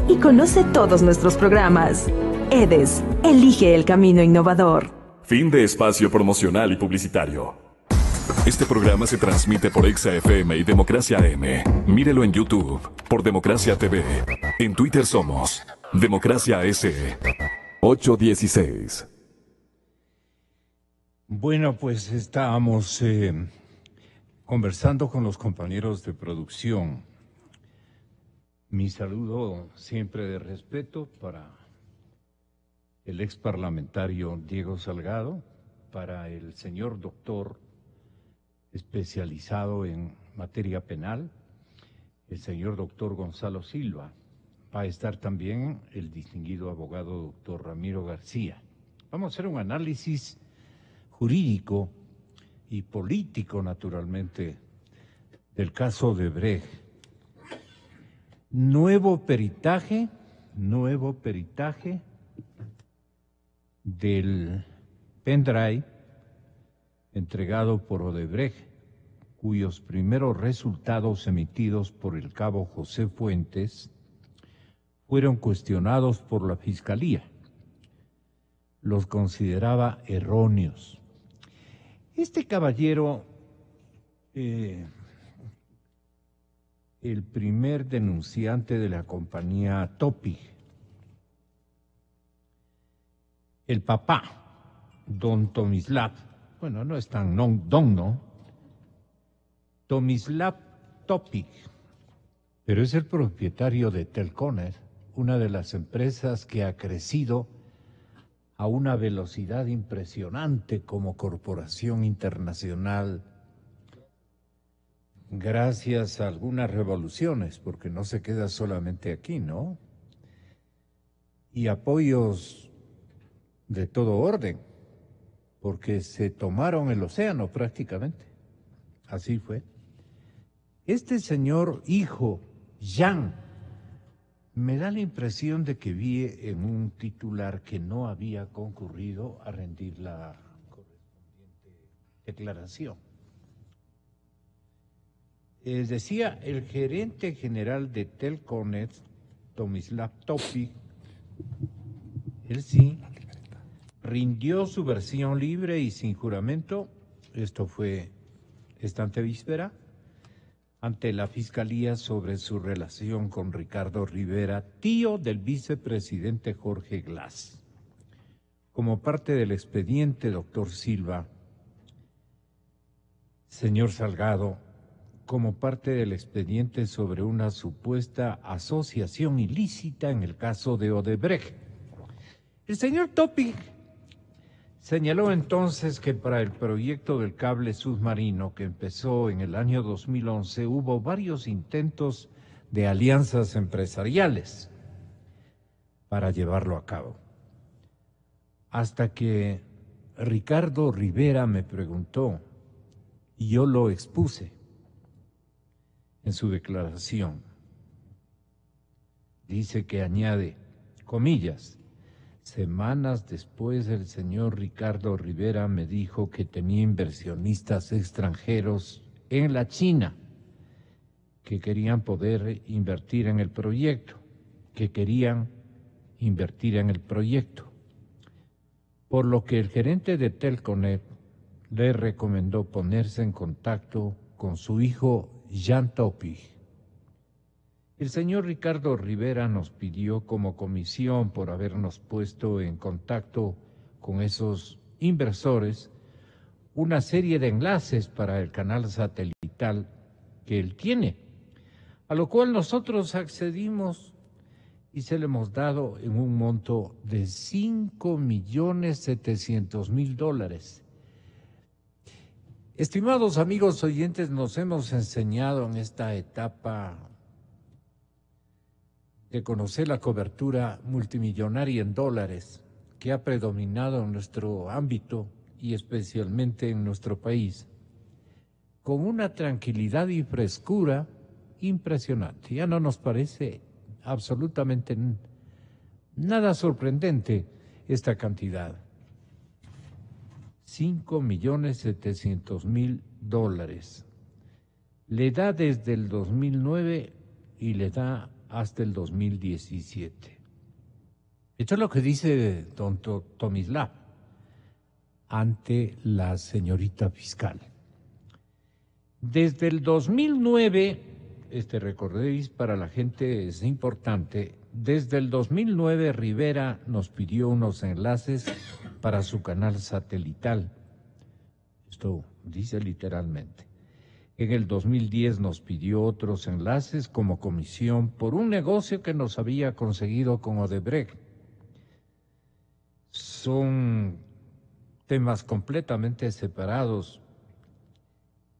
y conoce todos nuestros programas. EDES, elige el camino innovador. Fin de espacio promocional y publicitario. Este programa se transmite por Exa FM y Democracia AM. Mírelo en YouTube por Democracia TV. En Twitter somos Democracia S. 816. Bueno, pues estábamos conversando con los compañeros de producción. Mi saludo siempre de respeto para el ex parlamentario Diego Salgado, para el señor doctor especializado en materia penal, el señor doctor Gonzalo Silva. Va a estar también el distinguido abogado doctor Ramiro García. Vamos a hacer un análisis jurídico y político, naturalmente, del caso de Odebrecht. Nuevo peritaje del pendrive entregado por Odebrecht, cuyos primeros resultados emitidos por el cabo José Fuentes fueron cuestionados por la Fiscalía. Los consideraba erróneos. Este caballero, el primer denunciante de la compañía Topic, el papá, don Tomislav, bueno, no es tan don, ¿no? Tomislav Topic, pero es el propietario de Telconet, una de las empresas que ha crecido a una velocidad impresionante como corporación internacional, gracias a algunas revoluciones, porque no se queda solamente aquí, ¿no? Y apoyos de todo orden, porque se tomaron el océano prácticamente. Así fue. Este señor hijo, Jan, me da la impresión de que vi en un titular que no había concurrido a rendir la correspondiente declaración. Decía el gerente general de Telconet, Tomislav Topic, él sí rindió su versión libre y sin juramento, esto fue esta antevíspera, ante la Fiscalía sobre su relación con Ricardo Rivera, tío del vicepresidente Jorge Glass. Como parte del expediente, doctor Silva, señor Salgado, como parte del expediente sobre una supuesta asociación ilícita en el caso de Odebrecht. El señor Topic señaló entonces que para el proyecto del cable submarino que empezó en el año 2011 hubo varios intentos de alianzas empresariales para llevarlo a cabo. Hasta que Ricardo Rivera me preguntó y yo lo expuse en su declaración. Dice que añade, comillas, semanas después el señor Ricardo Rivera me dijo que tenía inversionistas extranjeros en la China que querían poder invertir en el proyecto, por lo que el gerente de Telconet le recomendó ponerse en contacto con su hijo Jan Topic. El señor Ricardo Rivera nos pidió como comisión por habernos puesto en contacto con esos inversores una serie de enlaces para el canal satelital que él tiene, a lo cual nosotros accedimos y se le hemos dado en un monto de $5.700.000. Estimados amigos oyentes, nos hemos enseñado en esta etapa de conocer la cobertura multimillonaria en dólares que ha predominado en nuestro ámbito y especialmente en nuestro país, con una tranquilidad y frescura impresionante. Ya no nos parece absolutamente nada sorprendente esta cantidad. $5.700.000. Le da desde el 2009 y le da hasta el 2017. Esto es lo que dice don Tomislav ante la señorita fiscal. Desde el 2009, recordéis, para la gente es importante, desde el 2009 Rivera nos pidió unos enlaces para su canal satelital. Esto dice literalmente. En el 2010 nos pidió otros enlaces como comisión por un negocio que nos había conseguido con Odebrecht. Son temas completamente separados,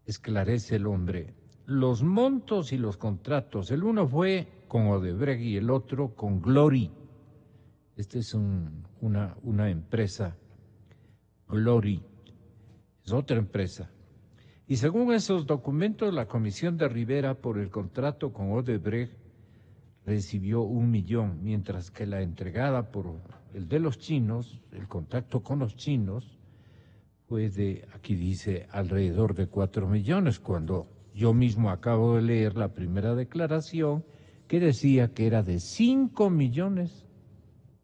esclarece el hombre. Los montos y los contratos, el uno fue con Odebrecht y el otro con Glory. Esta es una empresa, Glory, es otra empresa. Y según esos documentos, la comisión de Rivera por el contrato con Odebrecht recibió 1 millón, mientras que la entregada por el de los chinos, el contacto con los chinos, fue de, aquí dice, alrededor de 4 millones, cuando yo mismo acabo de leer la primera declaración que decía que era de 5 millones,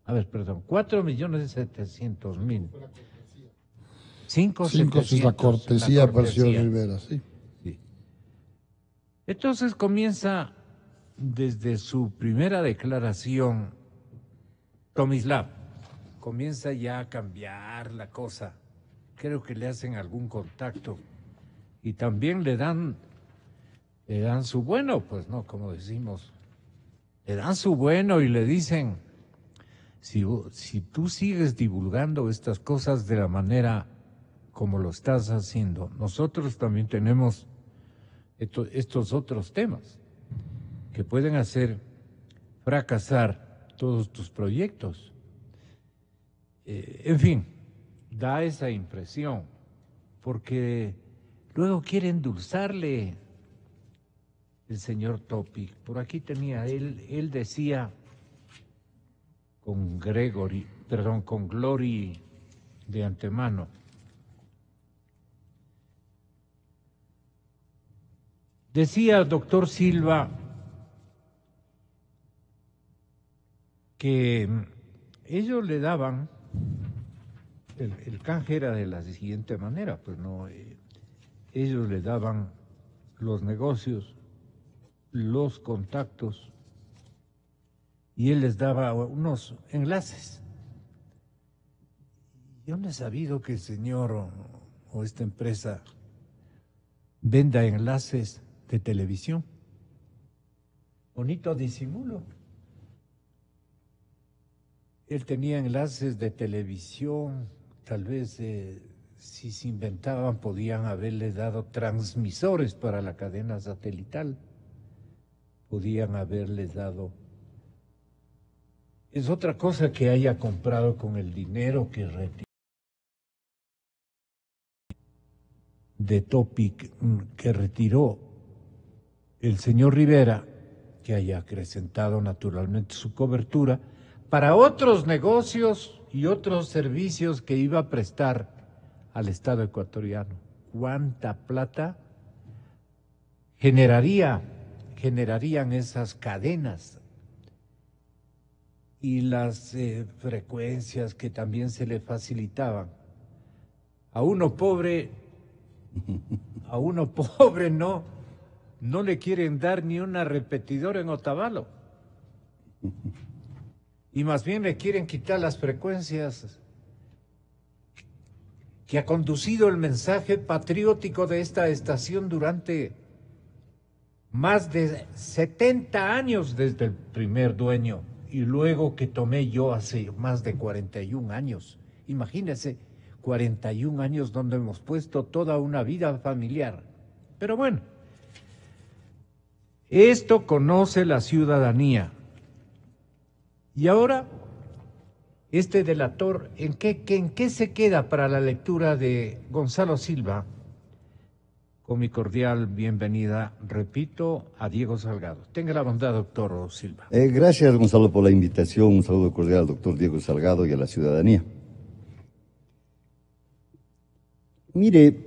4.700.000. 5 es la cortesía para el señor Rivera, sí. Entonces comienza desde su primera declaración, Tomislav, comienza ya a cambiar la cosa. Creo que le hacen algún contacto y también le dan su bueno, pues no, como decimos, le dan su bueno y le dicen, si tú sigues divulgando estas cosas de la manera como lo estás haciendo, nosotros también tenemos estos otros temas que pueden hacer fracasar todos tus proyectos. En fin, da esa impresión, porque luego quiere endulzarle el señor Topic. Por aquí tenía, él decía con Glory de antemano. Decía el doctor Silva que ellos le daban, el canje era de la siguiente manera, pues no, ellos le daban los negocios, los contactos, y él les daba unos enlaces. Yo no he sabido que el señor o esta empresa venda enlaces de televisión. Bonito disimulo. Él tenía enlaces de televisión, tal vez si se inventaban podían haberle dado transmisores para la cadena satelital, podían haberles dado. Es otra cosa que haya comprado con el dinero que retiró de Topic, que retiró el señor Rivera, que haya acrecentado naturalmente su cobertura para otros negocios y otros servicios que iba a prestar al Estado ecuatoriano. ¿Cuánta plata generarían esas cadenas? Y las frecuencias que también se le facilitaban. A uno pobre no le quieren dar ni una repetidora en Otavalo. Y más bien le quieren quitar las frecuencias que ha conducido el mensaje patriótico de esta estación durante más de 70 años desde el primer dueño y luego que tomé yo hace más de 41 años. Imagínense, 41 años donde hemos puesto toda una vida familiar. Pero bueno, esto conoce la ciudadanía. Y ahora, este delator, ¿en qué se queda para la lectura de Gonzalo Silva? Con mi cordial bienvenida, repito, a Diego Salgado. Tenga la bondad, doctor Silva. Gracias, Gonzalo, por la invitación. Un saludo cordial al doctor Diego Salgado y a la ciudadanía. Mire,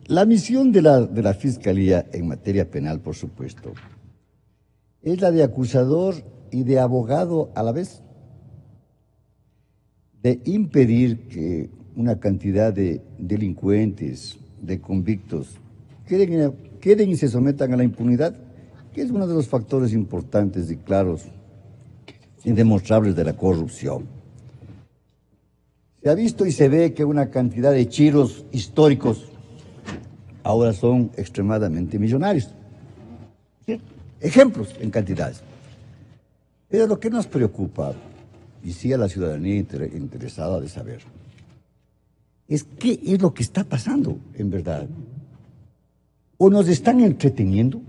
la misión de la Fiscalía en materia penal, por supuesto, es la de acusador y de abogado a la vez, de impedir que una cantidad de delincuentes, de convictos, queden y se sometan a la impunidad, que es uno de los factores importantes y claros, indemostrables de la corrupción. Se ha visto y se ve que una cantidad de chiros históricos ahora son extremadamente millonarios. ¿Cierto? Ejemplos en cantidades. Pero lo que nos preocupa, y sí a la ciudadanía interesada de saber, es qué es lo que está pasando en verdad. O nos están entreteniendo,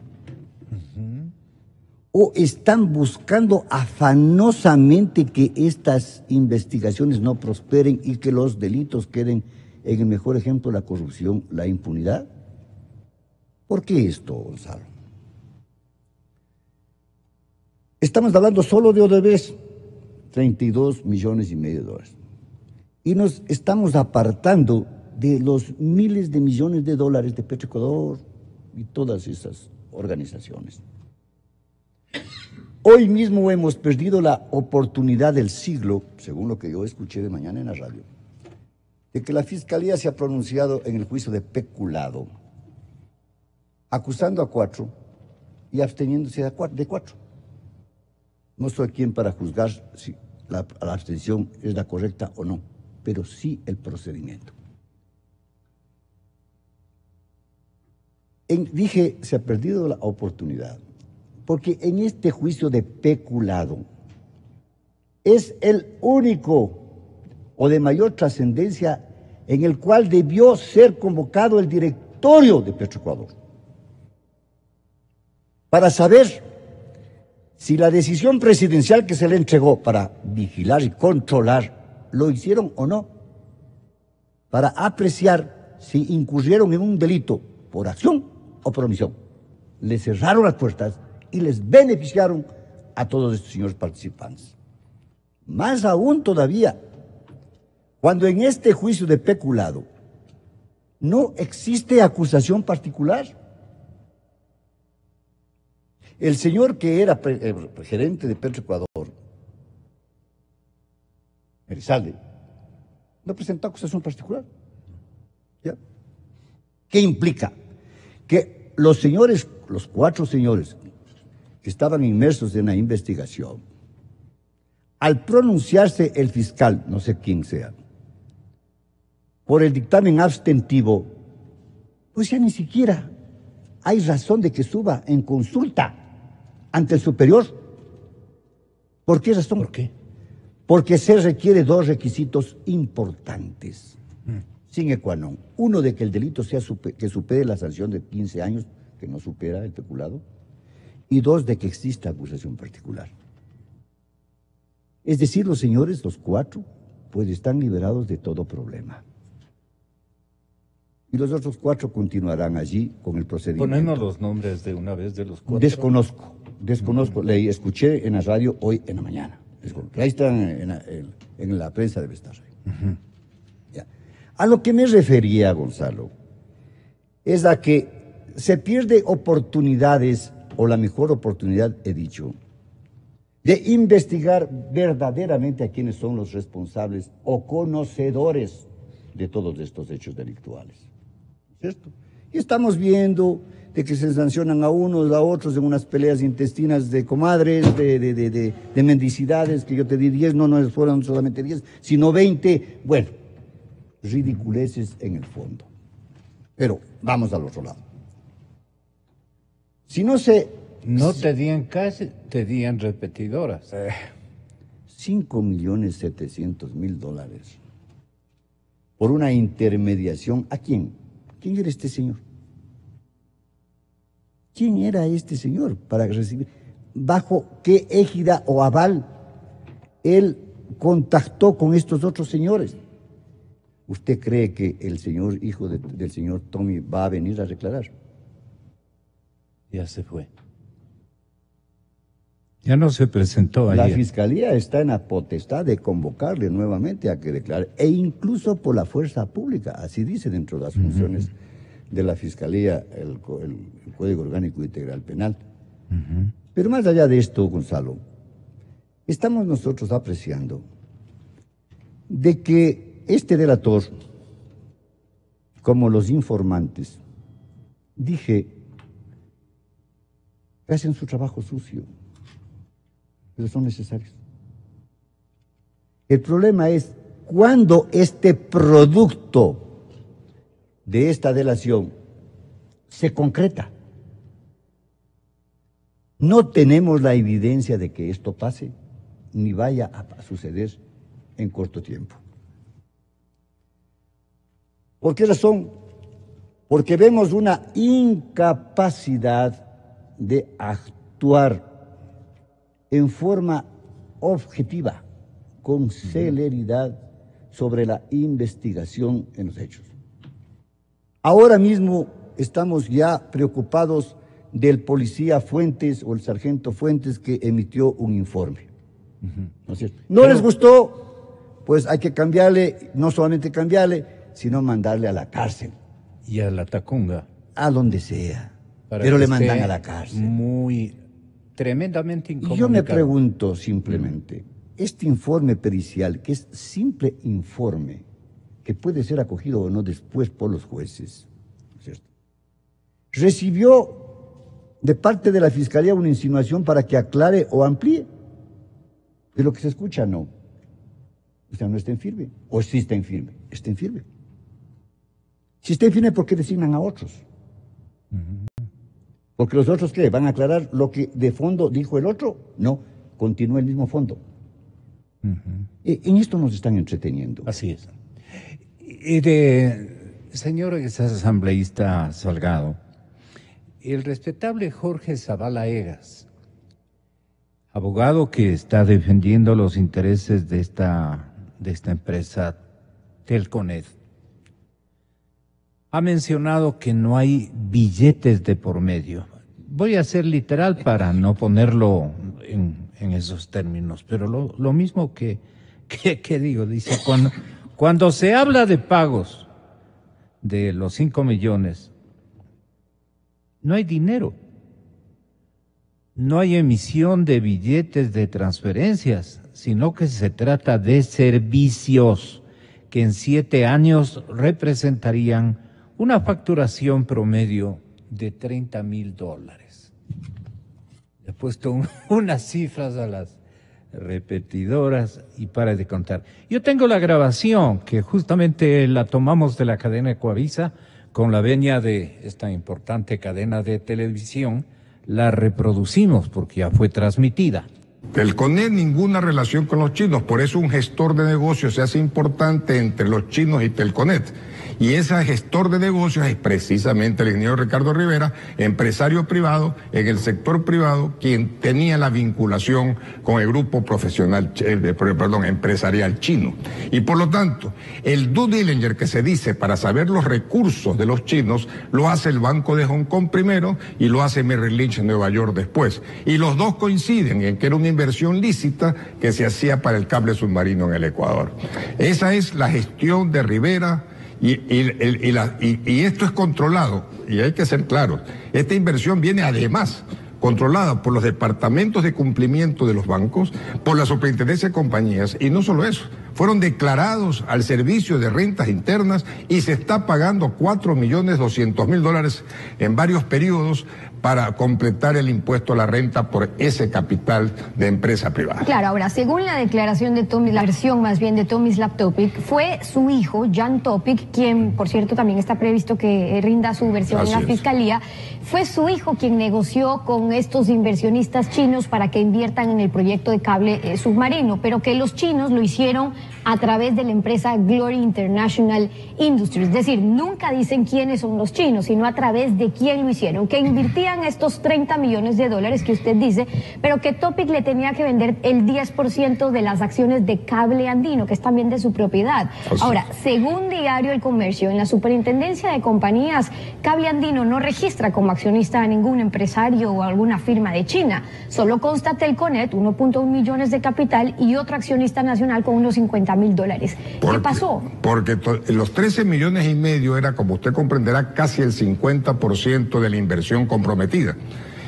o están buscando afanosamente que estas investigaciones no prosperen y que los delitos queden en el mejor ejemplo, la corrupción, la impunidad. ¿Por qué esto, Gonzalo? Estamos hablando solo de Odebrecht, 32,5 millones de dólares. Y nos estamos apartando de los miles de millones de dólares de Petroecuador y todas esas organizaciones. Hoy mismo hemos perdido la oportunidad del siglo, según lo que yo escuché de mañana en la radio, de que la Fiscalía se ha pronunciado en el juicio de peculado, acusando a 4 y absteniéndose de 4. No soy quien para juzgar si la abstención es la correcta o no, pero sí el procedimiento. Dije, se ha perdido la oportunidad, porque en este juicio de peculado es el único o de mayor trascendencia en el cual debió ser convocado el directorio de Petroecuador para saber si la decisión presidencial que se le entregó para vigilar y controlar lo hicieron o no, para apreciar si incurrieron en un delito por acción o por omisión. Le cerraron las puertas y les beneficiaron a todos estos señores participantes. Más aún todavía, cuando en este juicio de peculado no existe acusación particular. El señor que era gerente de Petroecuador, Elizalde, no presentó acusación particular. ¿Ya? ¿Qué implica? Que los 4 señores que estaban inmersos en la investigación, al pronunciarse el fiscal, no sé quién sea, por el dictamen abstentivo, pues ya ni siquiera hay razón de que suba en consulta ante el superior. ¿Por qué razón? ¿Por qué? Porque se requiere 2 requisitos importantes, sine qua non. Uno, de que el delito sea que supere la sanción de 15 años, que no supera el peculado, y 2, de que exista acusación particular. Es decir, los señores, los 4, pues están liberados de todo problema. Y los otros 4 continuarán allí con el procedimiento. Ponernos los nombres de una vez de los 4. Desconozco. Le escuché en la radio hoy en la mañana. Ahí están en la prensa, debe estar ahí. Ya. A lo que me refería, Gonzalo, es a que se pierde oportunidades, o la mejor oportunidad, he dicho, de investigar verdaderamente a quienes son los responsables o conocedores de todos estos hechos delictuales. ¿Cierto? Y estamos viendo de que se sancionan a unos, a otros en unas peleas intestinas de comadres, de mendicidades, que yo te di 10, no fueron solamente 10, sino 20. Bueno, ridiculeces en el fondo. Pero vamos al otro lado. Si no se... No te dían casi, te dían repetidoras. 5,7 dólares por una intermediación. ¿A quién? ¿Quién era este señor? ¿Quién era este señor para recibir? ¿Bajo qué égida o aval él contactó con estos otros señores? ¿Usted cree que el señor hijo del señor Tommy va a venir a declarar? Ya se fue. Ya no se presentó ayer. La Fiscalía está en la potestad de convocarle nuevamente a que declare, e incluso por la fuerza pública, así dice dentro de las funciones de la Fiscalía el Código Orgánico Integral Penal. Pero más allá de esto, Gonzalo, estamos nosotros apreciando de que este delator, como los informantes, dije, que hacen su trabajo sucio, pero son necesarios. El problema es cuando este producto de esta delación se concreta. No tenemos la evidencia de que esto pase, ni vaya a suceder en corto tiempo. ¿Por qué razón? Porque vemos una incapacidad de actuar en forma objetiva, con celeridad, sobre la investigación en los hechos. Ahora mismo estamos ya preocupados del policía Fuentes o el sargento Fuentes que emitió un informe. ¿No es cierto? No les gustó, pues hay que cambiarle, no solamente cambiarle, sino mandarle a la cárcel. Y a la Tacunga. A donde sea. Pero le mandan a la cárcel. Tremendamente incomunicado. Y yo me pregunto simplemente, este informe pericial, que es simple informe, que puede ser acogido o no después por los jueces, ¿no es cierto?, recibió de parte de la Fiscalía una insinuación para que aclare o amplíe. De lo que se escucha, no. O sea, no está en firme. O sí está en firme. Está en firme. Si está en firme, ¿por qué designan a otros? Porque los otros, ¿qué? ¿Van a aclarar lo que de fondo dijo el otro? No, continúa el mismo fondo. En esto nos están entreteniendo. Así es. Señor asambleísta Salgado, el respetable Jorge Zavala Egas, abogado que está defendiendo los intereses de esta empresa Telconet, ha mencionado que no hay billetes de por medio. Voy a ser literal para no ponerlo en esos términos, pero lo mismo que digo, dice, cuando se habla de pagos de los 5 millones, no hay dinero, no hay emisión de billetes de transferencias, sino que se trata de servicios que en 7 años representarían una facturación promedio de $30,000. He puesto unas cifras a las repetidoras y para de contar. Yo tengo la grabación que justamente la tomamos de la cadena Ecuavisa con la venia de esta importante cadena de televisión, la reproducimos porque ya fue transmitida. Telconet ninguna relación con los chinos, por eso un gestor de negocios se hace importante entre los chinos y Telconet. Y ese gestor de negocios es precisamente el ingeniero Ricardo Rivera, empresario privado en el sector privado, quien tenía la vinculación con el grupo empresarial chino. Y por lo tanto, el due diligence que se dice para saber los recursos de los chinos, lo hace el Banco de Hong Kong primero y lo hace Merrill Lynch en Nueva York después. Y los dos coinciden en que era una inversión lícita que se hacía para el cable submarino en el Ecuador. Esa es la gestión de Rivera. Y esto es controlado, y hay que ser claros, esta inversión viene además controlada por los departamentos de cumplimiento de los bancos, por la superintendencia de compañías, y no solo eso, fueron declarados al servicio de rentas internas y se está pagando $4.200.000 en varios periodos para completar el impuesto a la renta por ese capital de empresa privada. Claro, ahora, según la declaración de Tomislav, la versión más bien de Tomislav Topic, fue su hijo, Jan Topic, quien, por cierto, también está previsto que rinda su versión en la Fiscalía, fue su hijo quien negoció con estos inversionistas chinos para que inviertan en el proyecto de cable submarino, pero que los chinos lo hicieron a través de la empresa Glory International Industries. Es decir, nunca dicen quiénes son los chinos, sino a través de quién lo hicieron, que invirtían estos $30 millones que usted dice, pero que Topic le tenía que vender el 10% de las acciones de Cable Andino, que es también de su propiedad. Ahora, según Diario El Comercio, en la Superintendencia de Compañías, Cable Andino no registra como accionista a ningún empresario o alguna firma de China. Solo consta Telconet, 1.1 millones de capital, y otro accionista nacional con unos $50,000. ¿Qué pasó? Porque los 13,5 millones era, como usted comprenderá, casi el 50% de la inversión comprometida.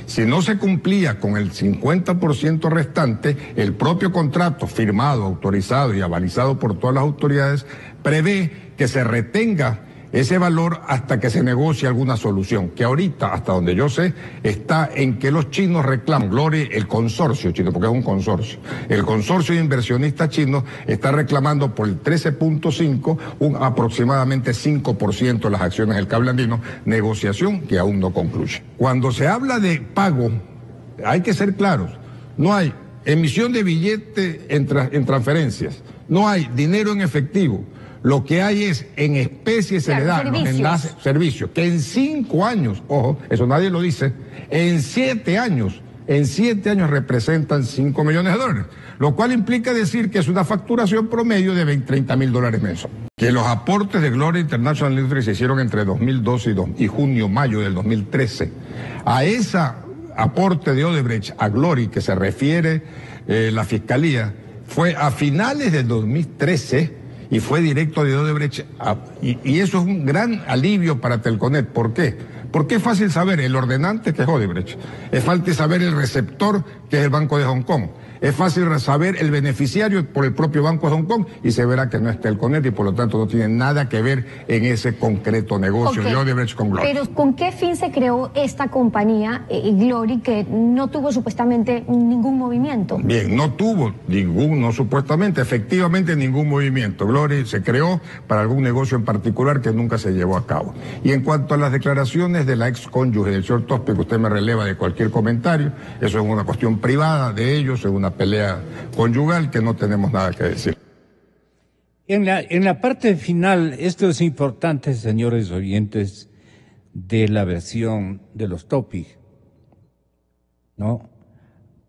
Si no se cumplía con el 50% restante, el propio contrato firmado, autorizado y avalizado por todas las autoridades prevé que se retenga ese valor hasta que se negocie alguna solución, que ahorita, hasta donde yo sé, está en que los chinos reclaman, Glory, el consorcio chino, porque es un consorcio, el consorcio de inversionistas chinos está reclamando por el 13.5, un aproximadamente 5% de las acciones del cable andino, negociación que aún no concluye. Cuando se habla de pago, hay que ser claros, no hay emisión de billete en transferencias, no hay dinero en efectivo. Lo que hay es en especie se le dan los enlaces, servicios, que en 5 años, ojo, eso nadie lo dice, en 7 años representan 5 millones de dólares, lo cual implica decir que es una facturación promedio de 30 mil dólares mensuales. Que los aportes de Glory International Industry se hicieron entre 2012 y junio-mayo del 2013. A ese aporte de Odebrecht a Glory que se refiere la Fiscalía fue a finales del 2013 y fue directo de Odebrecht, y eso es un gran alivio para Telconet. ¿Por qué? Porque es fácil saber el ordenante, que es Odebrecht, es fácil saber el receptor, que es el Banco de Hong Kong, es fácil saber el beneficiario por el propio Banco de Hong Kong, y se verá que no es Telconet y por lo tanto no tiene nada que ver en ese concreto negocio de Odebrecht con Glory. Pero ¿con qué fin se creó esta compañía, Glory, que no tuvo supuestamente ningún movimiento? Bien, no tuvo no supuestamente, efectivamente ningún movimiento. Glory se creó para algún negocio en particular que nunca se llevó a cabo. Y en cuanto a las declaraciones de la ex cónyuge del señor Topic, usted me releva de cualquier comentario, eso es una cuestión privada de ellos, es una pelea conyugal que no tenemos nada que decir. En la parte final, esto es importante, señores oyentes, de la versión de los Topic, ¿no?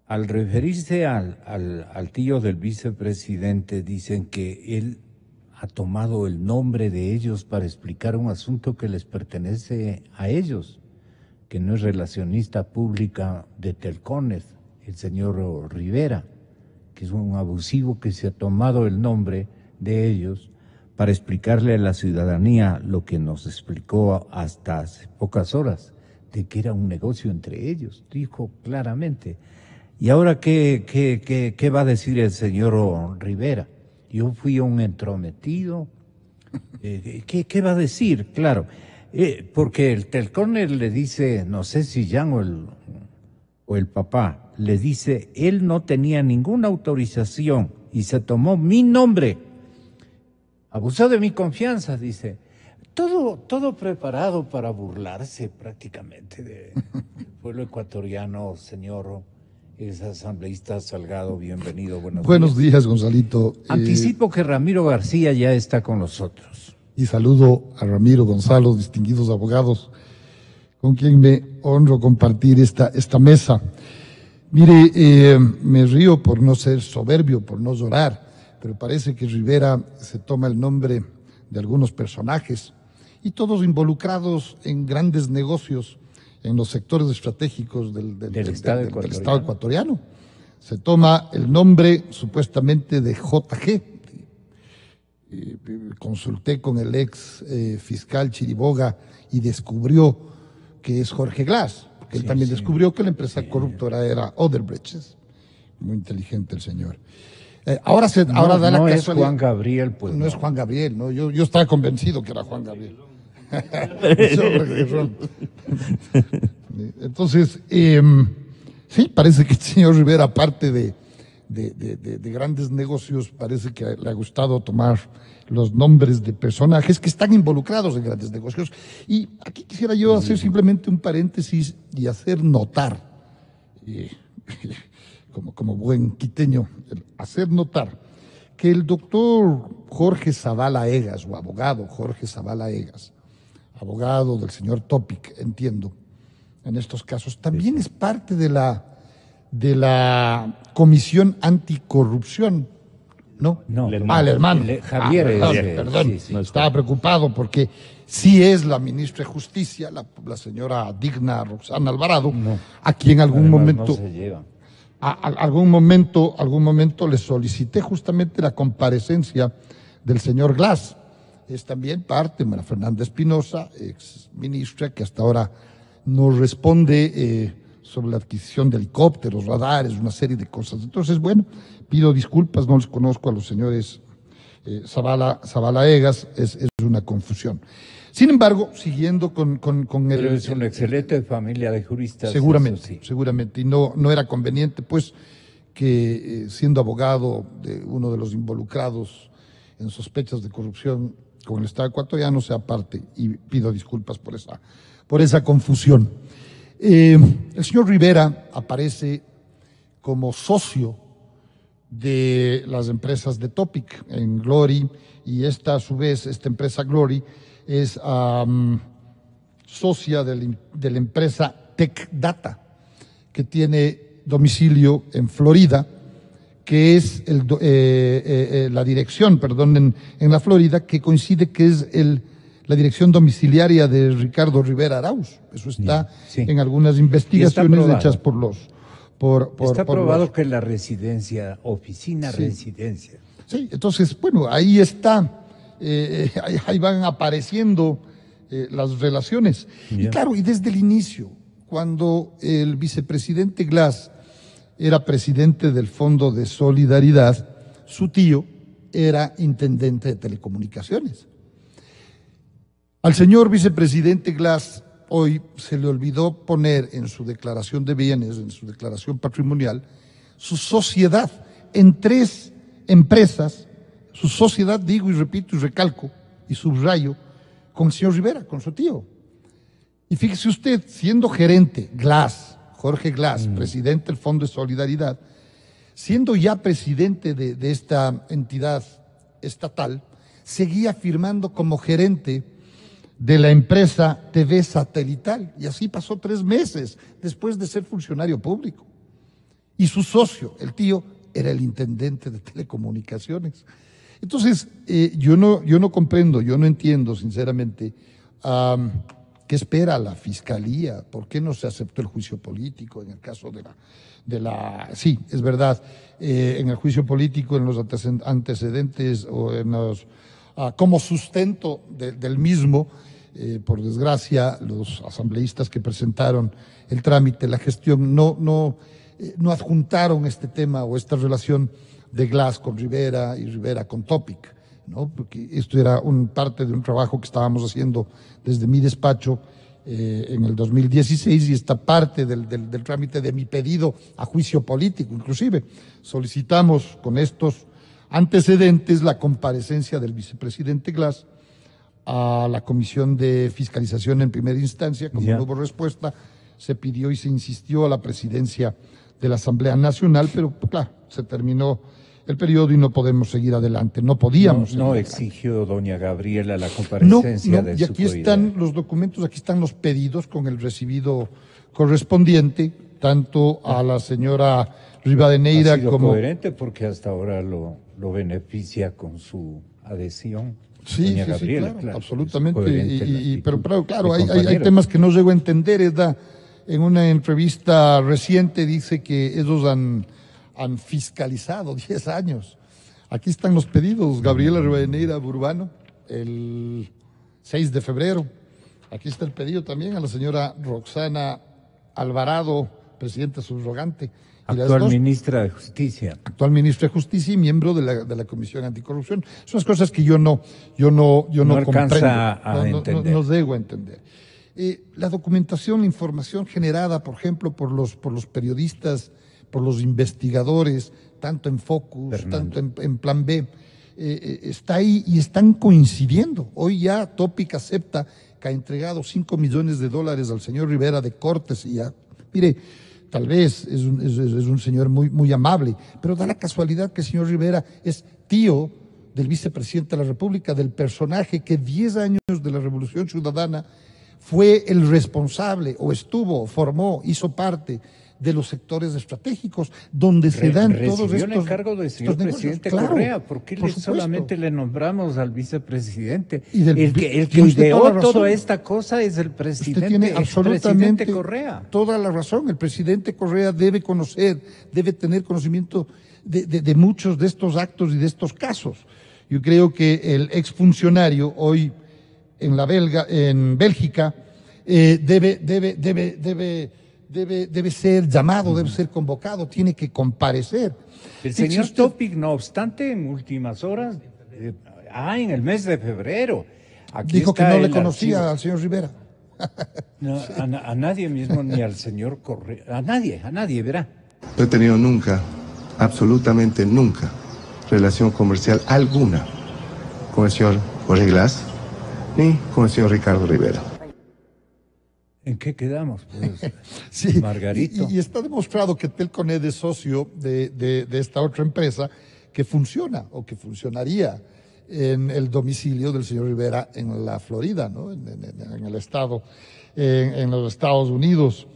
Al referirse al tío del vicepresidente, dicen que él ha tomado el nombre de ellos para explicar un asunto que les pertenece a ellos, que no es relacionista pública de Telconet, el señor Rivera, que es un abusivo que se ha tomado el nombre de ellos para explicarle a la ciudadanía lo que nos explicó hasta hace pocas horas, de que era un negocio entre ellos, dijo claramente. ¿Y ahora qué va a decir el señor Rivera? Yo fui un entrometido. ¿Qué va a decir? Claro, porque el Telconet le dice, no sé si Jan o el papá, le dice, él no tenía ninguna autorización y se tomó mi nombre. Abusó de mi confianza, dice. Todo preparado para burlarse prácticamente del pueblo ecuatoriano, señor ex asambleísta Salgado, bienvenido. Buenos días, Gonzalito. Anticipo que Ramiro García ya está con nosotros. Y saludo a Ramiro, Gonzalo, distinguidos abogados, con quien me honro compartir esta mesa. Mire, me río por no ser soberbio, por no llorar, pero parece que Rivera se toma el nombre de algunos personajes y todos involucrados en grandes negocios en los sectores estratégicos del Estado ecuatoriano. Se toma el nombre supuestamente de JG. Consulté con el ex fiscal Chiriboga y descubrió que es Jorge Glass. Él también descubrió que la empresa corruptora era Odebrecht. Muy inteligente el señor. Ahora da la casualidad. No es Juan Gabriel, pues. No es Juan Gabriel, ¿no? Yo estaba convencido que era Juan Gabriel. Entonces, sí, parece que el señor Rivera, aparte de grandes negocios, parece que le ha gustado tomar los nombres de personajes que están involucrados en grandes negocios. Y aquí quisiera yo hacer simplemente un paréntesis y hacer notar, como buen quiteño, hacer notar que el doctor Jorge Zavala Egas, o abogado Jorge Zavala Egas, abogado del señor Topic, entiendo, en estos casos, también es parte de la Comisión Anticorrupción, ¿no? No, el hermano. Javier. Perdón, Sí. Estaba preocupado porque sí es la ministra de Justicia, la señora digna Roxana Alvarado, a quien algún momento... No se lleva. Algún momento le solicité justamente la comparecencia del señor Glass. Es también parte, María Fernanda Espinosa, ex ministra, que hasta ahora nos responde sobre la adquisición de helicópteros, radares, una serie de cosas. Entonces, bueno, pido disculpas, no les conozco a los señores Zavala Egas, es una confusión. Sin embargo, siguiendo con el... Pero es una excelente familia de juristas. Seguramente, sí. seguramente. Y no era conveniente, pues, que siendo abogado de uno de los involucrados en sospechas de corrupción con el Estado ecuatoriano sea parte, y pido disculpas por esa confusión. El señor Rivera aparece como socio de las empresas de Topic en Glory, y esta, a su vez, esta empresa Glory es socia de la empresa Tech Data, que tiene domicilio en Florida, que es la dirección, perdón, en la Florida, que coincide que es la dirección domiciliaria de Ricardo Rivera Arauz. Eso está en algunas investigaciones hechas por los... Está probado que la residencia, residencia. Sí, entonces, bueno, ahí está, ahí van apareciendo las relaciones. Y claro, y desde el inicio, cuando el vicepresidente Glass era presidente del Fondo de Solidaridad, su tío era intendente de telecomunicaciones. Al señor vicepresidente Glass hoy se le olvidó poner en su declaración de bienes, en su declaración patrimonial, su sociedad en 3 empresas, su sociedad, digo y repito y recalco y subrayo, con el señor Rivera, con su tío. Y fíjese usted, siendo gerente Glass, Jorge Glass, presidente del Fondo de Solidaridad, siendo ya presidente de esta entidad estatal, seguía firmando como gerente de la empresa TV Satelital, y así pasó 3 meses después de ser funcionario público. Y su socio, el tío, era el intendente de telecomunicaciones. Entonces, yo no comprendo, yo no entiendo sinceramente qué espera la Fiscalía, por qué no se aceptó el juicio político en el caso sí, es verdad, en el juicio político, en los antecedentes o en los... como sustento del mismo, por desgracia, los asambleístas que presentaron el trámite, la gestión, no adjuntaron este tema o esta relación de Glass con Rivera y Rivera con Topic, ¿no? Porque esto era parte de un trabajo que estábamos haciendo desde mi despacho en el 2016, y esta parte del trámite de mi pedido a juicio político. Inclusive solicitamos con estos antecedentes la comparecencia del vicepresidente Glass a la Comisión de Fiscalización en primera instancia. Como no hubo respuesta, se pidió y se insistió a la presidencia de la Asamblea Nacional, pero claro, se terminó el periodo y no podemos seguir adelante, no podíamos. No exigió doña Gabriela la comparecencia de su y aquí están los documentos, aquí están los pedidos con el recibido correspondiente, tanto a la señora Rivadeneira ha sido como... coherente porque hasta ahora lo beneficia con su adhesión. Sí, doña Gabriela, claro, absolutamente. Pero claro, hay temas que no llego a entender. En una entrevista reciente dice que ellos han fiscalizado 10 años. Aquí están los pedidos. Gabriela Rivadeneira Burbano, el 6 de febrero. Aquí está el pedido también a la señora Roxana Alvarado, presidenta subrogante. Actual ministra de Justicia. Actual ministra de Justicia y miembro de la Comisión Anticorrupción. Son las cosas que yo no comprendo. No debo entender. La documentación, la información generada, por ejemplo, por los periodistas, por los investigadores, tanto en Focus, tanto en Plan B, está ahí y están coincidiendo. Hoy ya Topic acepta que ha entregado $5 millones al señor Rivera de cortesía. Mire, tal vez es un señor muy amable, pero da la casualidad que el señor Rivera es tío del vicepresidente de la República, del personaje que 10 años de la Revolución Ciudadana fue el responsable, o formó, hizo parte de los sectores estratégicos donde se dan todos estos... Recibió el encargo del señor presidente Correa. ¿Por qué solamente le nombramos al vicepresidente? El que ideó toda esta cosa es el presidente. Usted tiene absolutamente Correa. Toda la razón. El presidente Correa debe tener conocimiento de muchos de estos actos y de estos casos. Yo creo que el exfuncionario hoy en Bélgica debe debe ser llamado, debe ser convocado, tiene que comparecer. El señor Topic, no obstante, en últimas horas, en el mes de febrero, aquí dijo que está no le el conocía archivo. al señor Rivera. No, a nadie mismo, ni al señor Correa, a nadie, verá. No he tenido nunca, absolutamente nunca, relación comercial alguna con el señor Jorge Glass ni con el señor Ricardo Rivera. ¿En qué quedamos? Pues, Sí, Margarito. y está demostrado que Telconet es socio de esta otra empresa que funciona o que funcionaría en el domicilio del señor Rivera en la Florida, ¿no? en el estado, en los Estados Unidos.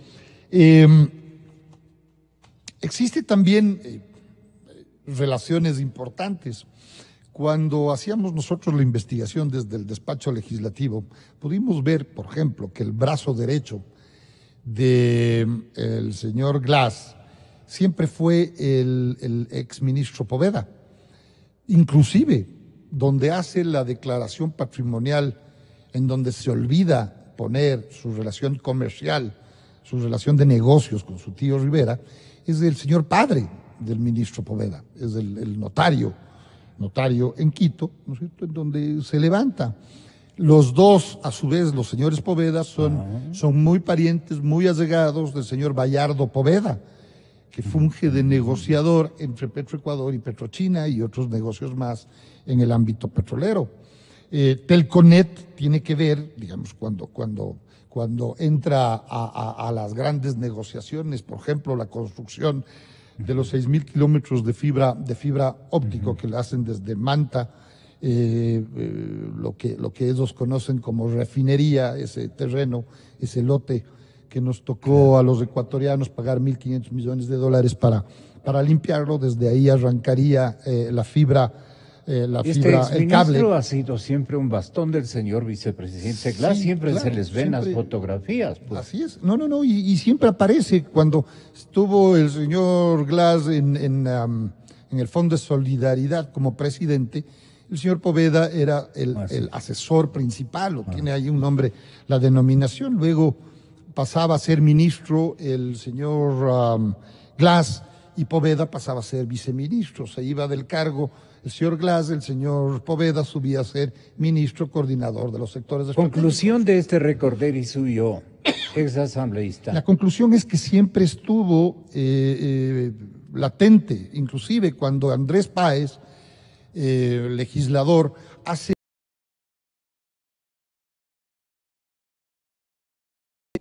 Existe también relaciones importantes. Cuando hacíamos nosotros la investigación desde el despacho legislativo, pudimos ver, por ejemplo, que el brazo derecho del señor Glass siempre fue el exministro Poveda. Inclusive, donde hace la declaración patrimonial, en donde se olvida poner su relación comercial, su relación de negocios con su tío Rivera, es del señor padre del ministro Poveda, es el notario en Quito, ¿no es cierto?, en donde se levanta. Los dos, a su vez, los señores Poveda son muy parientes, muy allegados del señor Bayardo Poveda, que funge de negociador entre Petroecuador y Petrochina y otros negocios más en el ámbito petrolero. Telconet tiene que ver, digamos, cuando entra a las grandes negociaciones, por ejemplo, la construcción de los 6.000 kilómetros de fibra óptico que la hacen desde Manta, lo que ellos conocen como refinería, ese terreno, ese lote que nos tocó a los ecuatorianos pagar $1.500 millones para limpiarlo. Desde ahí arrancaría la fibra, el cable. Ha sido siempre un bastón del señor vicepresidente Glass, Sí, siempre claro, se les ven siempre. las fotografías. Pues. Así es. No, y siempre aparece cuando estuvo el señor Glass en el Fondo de Solidaridad como presidente. El señor Poveda era el asesor principal, o tiene ahí un nombre, la denominación. Luego pasaba a ser ministro el señor Glass y Poveda pasaba a ser viceministro. Se iba del cargo el señor Glass, el señor Poveda subía a ser ministro coordinador de los sectores de Conclusión de este recorder suyo, ex asambleísta. La conclusión es que siempre estuvo latente, inclusive cuando Andrés Páez, legislador, hace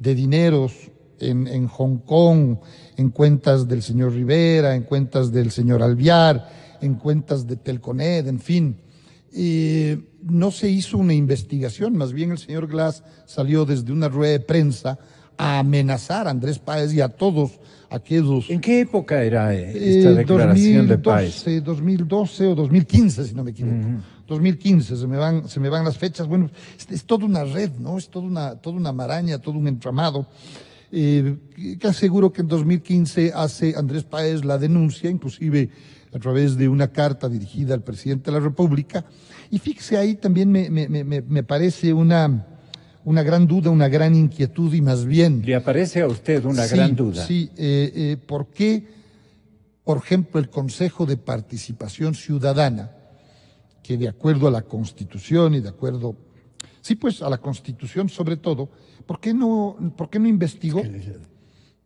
de dineros en Hong Kong, en cuentas del señor Rivera, en cuentas del señor Alviar, en cuentas de Telconet, en fin. No se hizo una investigación, más bien el señor Glass salió desde una rueda de prensa a amenazar a Andrés Páez y a todos aquellos. ¿En qué época era esta declaración de Páez? 2012 o 2015, si no me equivoco. 2015, se me van las fechas. Bueno, es toda una red, ¿no? Es toda una maraña, todo un entramado. Que aseguro que en 2015 hace Andrés Páez la denuncia, inclusive a través de una carta dirigida al presidente de la República. Y fíjese, ahí también me parece una gran duda, una gran inquietud, y más bien... ¿Le aparece a usted una gran duda? Sí, ¿por qué, por ejemplo, el Consejo de Participación Ciudadana, que de acuerdo a la Constitución y de acuerdo, sí, pues a la Constitución sobre todo, ¿por qué no investigó?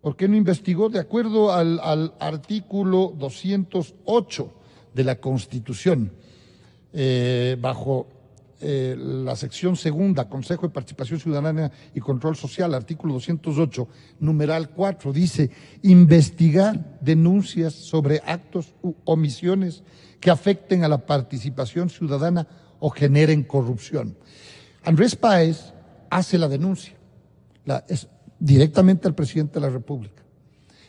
¿Por qué no investigó? De acuerdo al artículo 208 de la Constitución, bajo la sección segunda, Consejo de Participación Ciudadana y Control Social, artículo 208, numeral 4, dice: investigar denuncias sobre actos u omisiones que afecten a la participación ciudadana o generen corrupción. Andrés Páez hace la denuncia, es directamente al presidente de la República.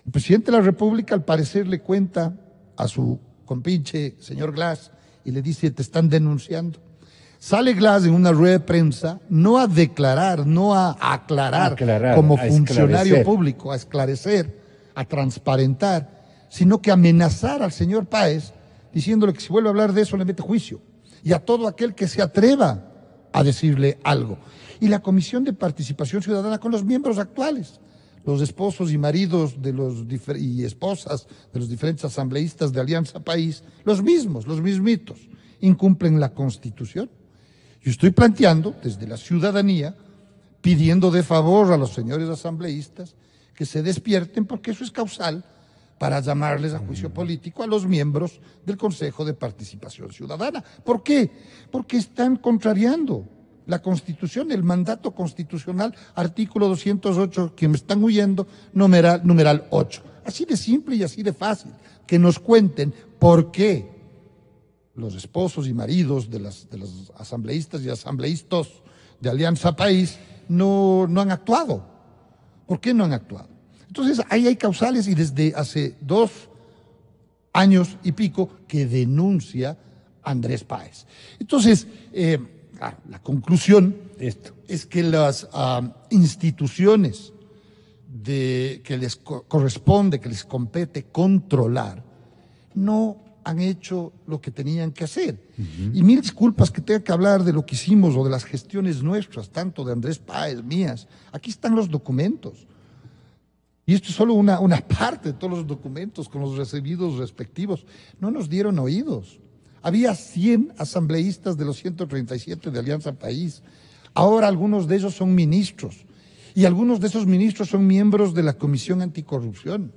El presidente de la República, al parecer, le cuenta a su compinche, señor Glass, y le dice: te están denunciando. Sale Glass en una rueda de prensa, no a declarar, no a aclarar como funcionario público, a esclarecer, a transparentar, sino que amenazar al señor Páez, diciéndole que si vuelve a hablar de eso le mete juicio, y a todo aquel que se atreva a decirle algo. Y la Comisión de Participación Ciudadana con los miembros actuales, los esposos y maridos y esposas de los diferentes asambleístas de Alianza País, los mismitos, incumplen la Constitución. Yo estoy planteando desde la ciudadanía, pidiendo de favor a los señores asambleístas que se despierten, porque eso es causal para llamarles a juicio político a los miembros del Consejo de Participación Ciudadana. ¿Por qué? Porque están contrariando la Constitución, el mandato constitucional, artículo 208, que me están huyendo, numeral 8. Así de simple y así de fácil. Que nos cuenten por qué los esposos y maridos de los asambleístas y asambleístas de Alianza País no han actuado. ¿Por qué no han actuado? Entonces, ahí hay causales y desde hace 2 años y pico que denuncia Andrés Páez. Entonces, la conclusión es que las instituciones que les corresponde, que les compete controlar, no han hecho lo que tenían que hacer. Y mil disculpas que tenga que hablar de lo que hicimos o de las gestiones nuestras, tanto de Andrés Páez, mías. Aquí están los documentos. Y esto es solo una parte de todos los documentos con los recibidos respectivos. No nos dieron oídos. Había 100 asambleístas de los 137 de Alianza País. Ahora algunos de ellos son ministros. Y algunos de esos ministros son miembros de la Comisión Anticorrupción.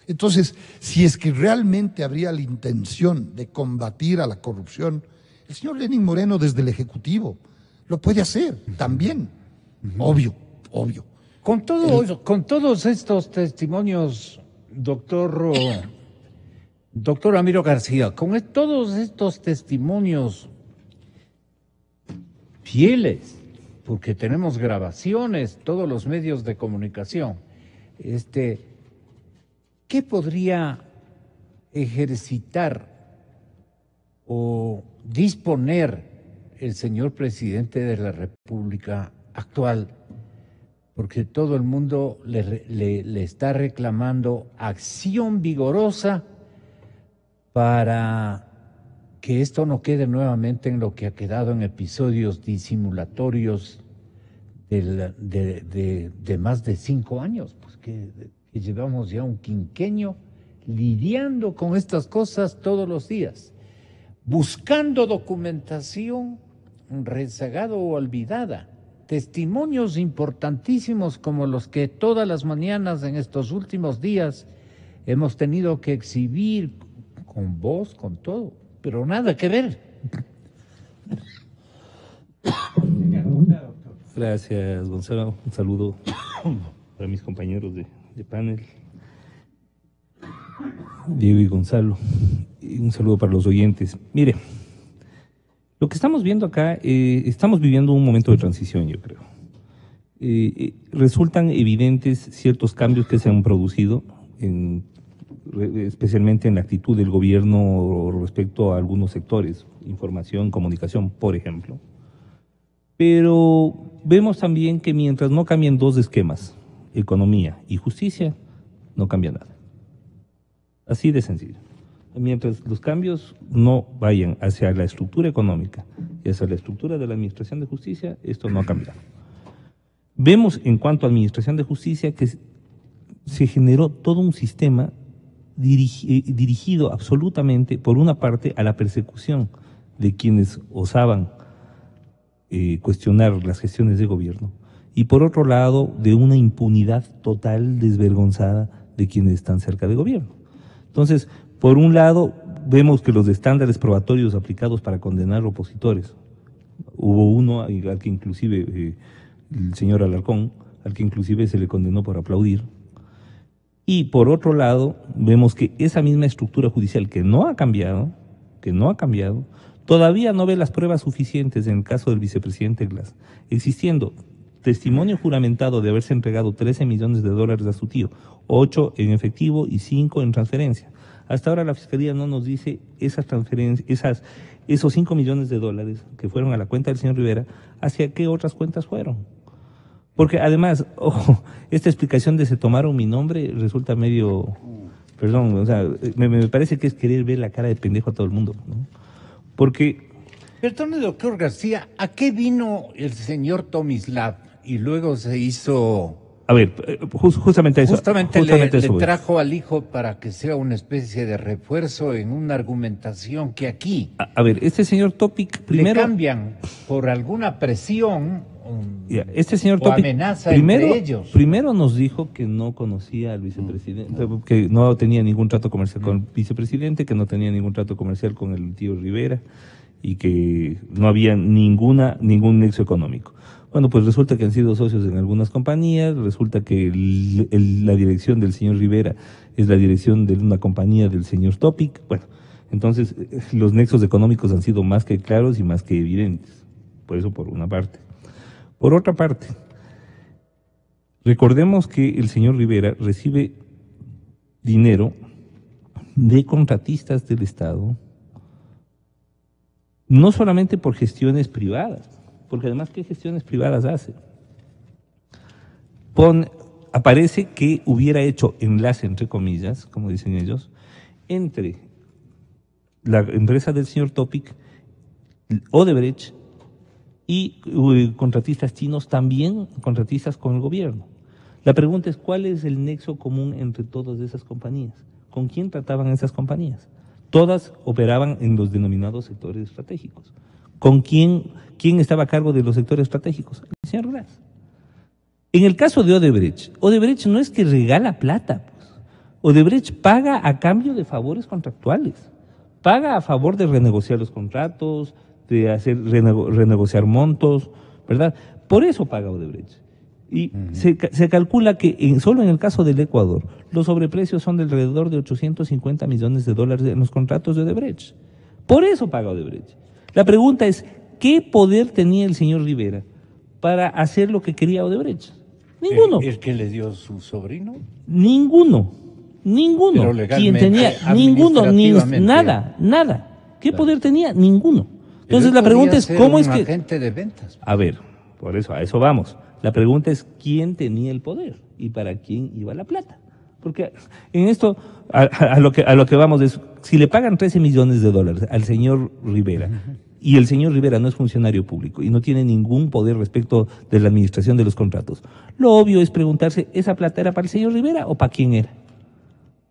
Entonces, si es que realmente habría la intención de combatir a la corrupción, el señor Lenín Moreno desde el Ejecutivo lo puede hacer también. Obvio. Con todos estos testimonios, doctor Ramiro García, con todos estos testimonios fieles, porque tenemos grabaciones, todos los medios de comunicación, ¿qué podría ejercitar o disponer el señor presidente de la República actual? Porque todo el mundo le está reclamando acción vigorosa para que esto no quede nuevamente en lo que ha quedado en episodios disimulatorios de más de 5 años, pues que llevamos ya un quinquenio lidiando con estas cosas todos los días, buscando documentación rezagada o olvidada, testimonios importantísimos como los que todas las mañanas en estos últimos días hemos tenido que exhibir con voz, con todo, pero nada que ver. Gracias, Gonzalo. Un saludo para mis compañeros de panel, Diego y Gonzalo, y un saludo para los oyentes. Mire, lo que estamos viendo acá, estamos viviendo un momento de transición, yo creo. Resultan evidentes ciertos cambios que se han producido, especialmente en la actitud del gobierno respecto a algunos sectores, información, comunicación, por ejemplo. Pero vemos también que mientras no cambien 2 esquemas, economía y justicia, no cambia nada. Así de sencillo. Mientras los cambios no vayan hacia la estructura económica y hacia la estructura de la administración de justicia, esto no ha cambiado. Vemos en cuanto a administración de justicia que se generó todo un sistema dirigido absolutamente, por una parte, a la persecución de quienes osaban cuestionar las gestiones de gobierno, y por otro lado, de una impunidad total, desvergonzada de quienes están cerca del gobierno. Entonces, por un lado, vemos que los estándares probatorios aplicados para condenar opositores, hubo uno al que inclusive el señor Alarcón, al que inclusive se le condenó por aplaudir, y por otro lado, vemos que esa misma estructura judicial que no ha cambiado, todavía no ve las pruebas suficientes en el caso del vicepresidente Glass, existiendo testimonio juramentado de haberse entregado $13 millones a su tío, 8 en efectivo y 5 en transferencia. Hasta ahora la Fiscalía no nos dice esas transferencias, esos $5 millones que fueron a la cuenta del señor Rivera, ¿hacia qué otras cuentas fueron? Porque además, ojo, esta explicación de se tomaron mi nombre resulta medio, perdón, o sea, me parece que es querer ver la cara de pendejo a todo el mundo, ¿no? Porque... Perdone, doctor García, ¿a qué vino el señor Tomislav y luego se hizo A ver, justamente eso. Justamente justamente le eso. trajo al hijo para que sea una especie de refuerzo en una argumentación que aquí A ver, este señor Topic primero... le cambian por alguna presión Este señor o Topic amenaza primero, entre ellos. primero nos dijo que no conocía al vicepresidente, que no tenía ningún trato comercial con el vicepresidente, que no tenía ningún trato comercial con el tío Rivera y que no había ningún nexo económico. Bueno, pues resulta que han sido socios en algunas compañías, resulta que la dirección del señor Rivera es la dirección de una compañía del señor Topic. Bueno, entonces los nexos económicos han sido más que claros y más que evidentes. Por eso, por una parte. Por otra parte, recordemos que el señor Rivera recibe dinero de contratistas del Estado, no solamente por gestiones privadas, porque además, ¿qué gestiones privadas hace? Aparece que hubiera hecho enlace, entre comillas, como dicen ellos, entre la empresa del señor Topic, Odebrecht, y contratistas chinos, también contratistas con el gobierno. La pregunta es, ¿cuál es el nexo común entre todas esas compañías? ¿Con quién trataban esas compañías? Todas operaban en los denominados sectores estratégicos. ¿Con quién estaba a cargo de los sectores estratégicos? El señor Glass. En el caso de Odebrecht, Odebrecht no es que regala plata, pues. Odebrecht paga a cambio de favores contractuales, paga a favor de renegociar los contratos, de hacer renegociar montos, ¿verdad? Por eso paga Odebrecht. Y se calcula que solo en el caso del Ecuador, los sobreprecios son de alrededor de 850 millones de dólares en los contratos de Odebrecht. Por eso paga Odebrecht. La pregunta es, ¿qué poder tenía el señor Rivera para hacer lo que quería Odebrecht? Ninguno. ¿El que le dio su sobrino? Ninguno. Pero Quien tenía ninguno, ni nada. ¿Qué poder tenía? Ninguno. Entonces la pregunta es, ¿cómo es que...? Agente de ventas. A ver, por eso, a eso vamos. La pregunta es, ¿quién tenía el poder? ¿Y para quién iba la plata? Porque en esto, a lo que vamos es, si le pagan 13 millones de dólares al señor Rivera, y el señor Rivera no es funcionario público y no tiene ningún poder respecto de la administración de los contratos, lo obvio es preguntarse, ¿esa plata era para el señor Rivera o para quién era?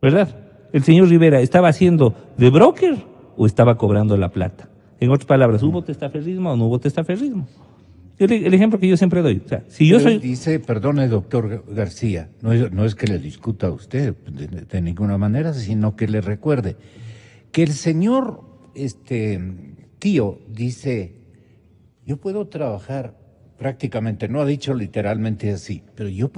¿Verdad? ¿El señor Rivera estaba haciendo de broker o estaba cobrando la plata? En otras palabras, ¿hubo testaferrismo o no hubo testaferrismo? El ejemplo que yo siempre doy. O sea, si yo soy... Dice, perdone, doctor García, no es que le discuta a usted de ninguna manera, sino que le recuerde que el señor tío dice, yo puedo trabajar prácticamente, no ha dicho literalmente así, pero yo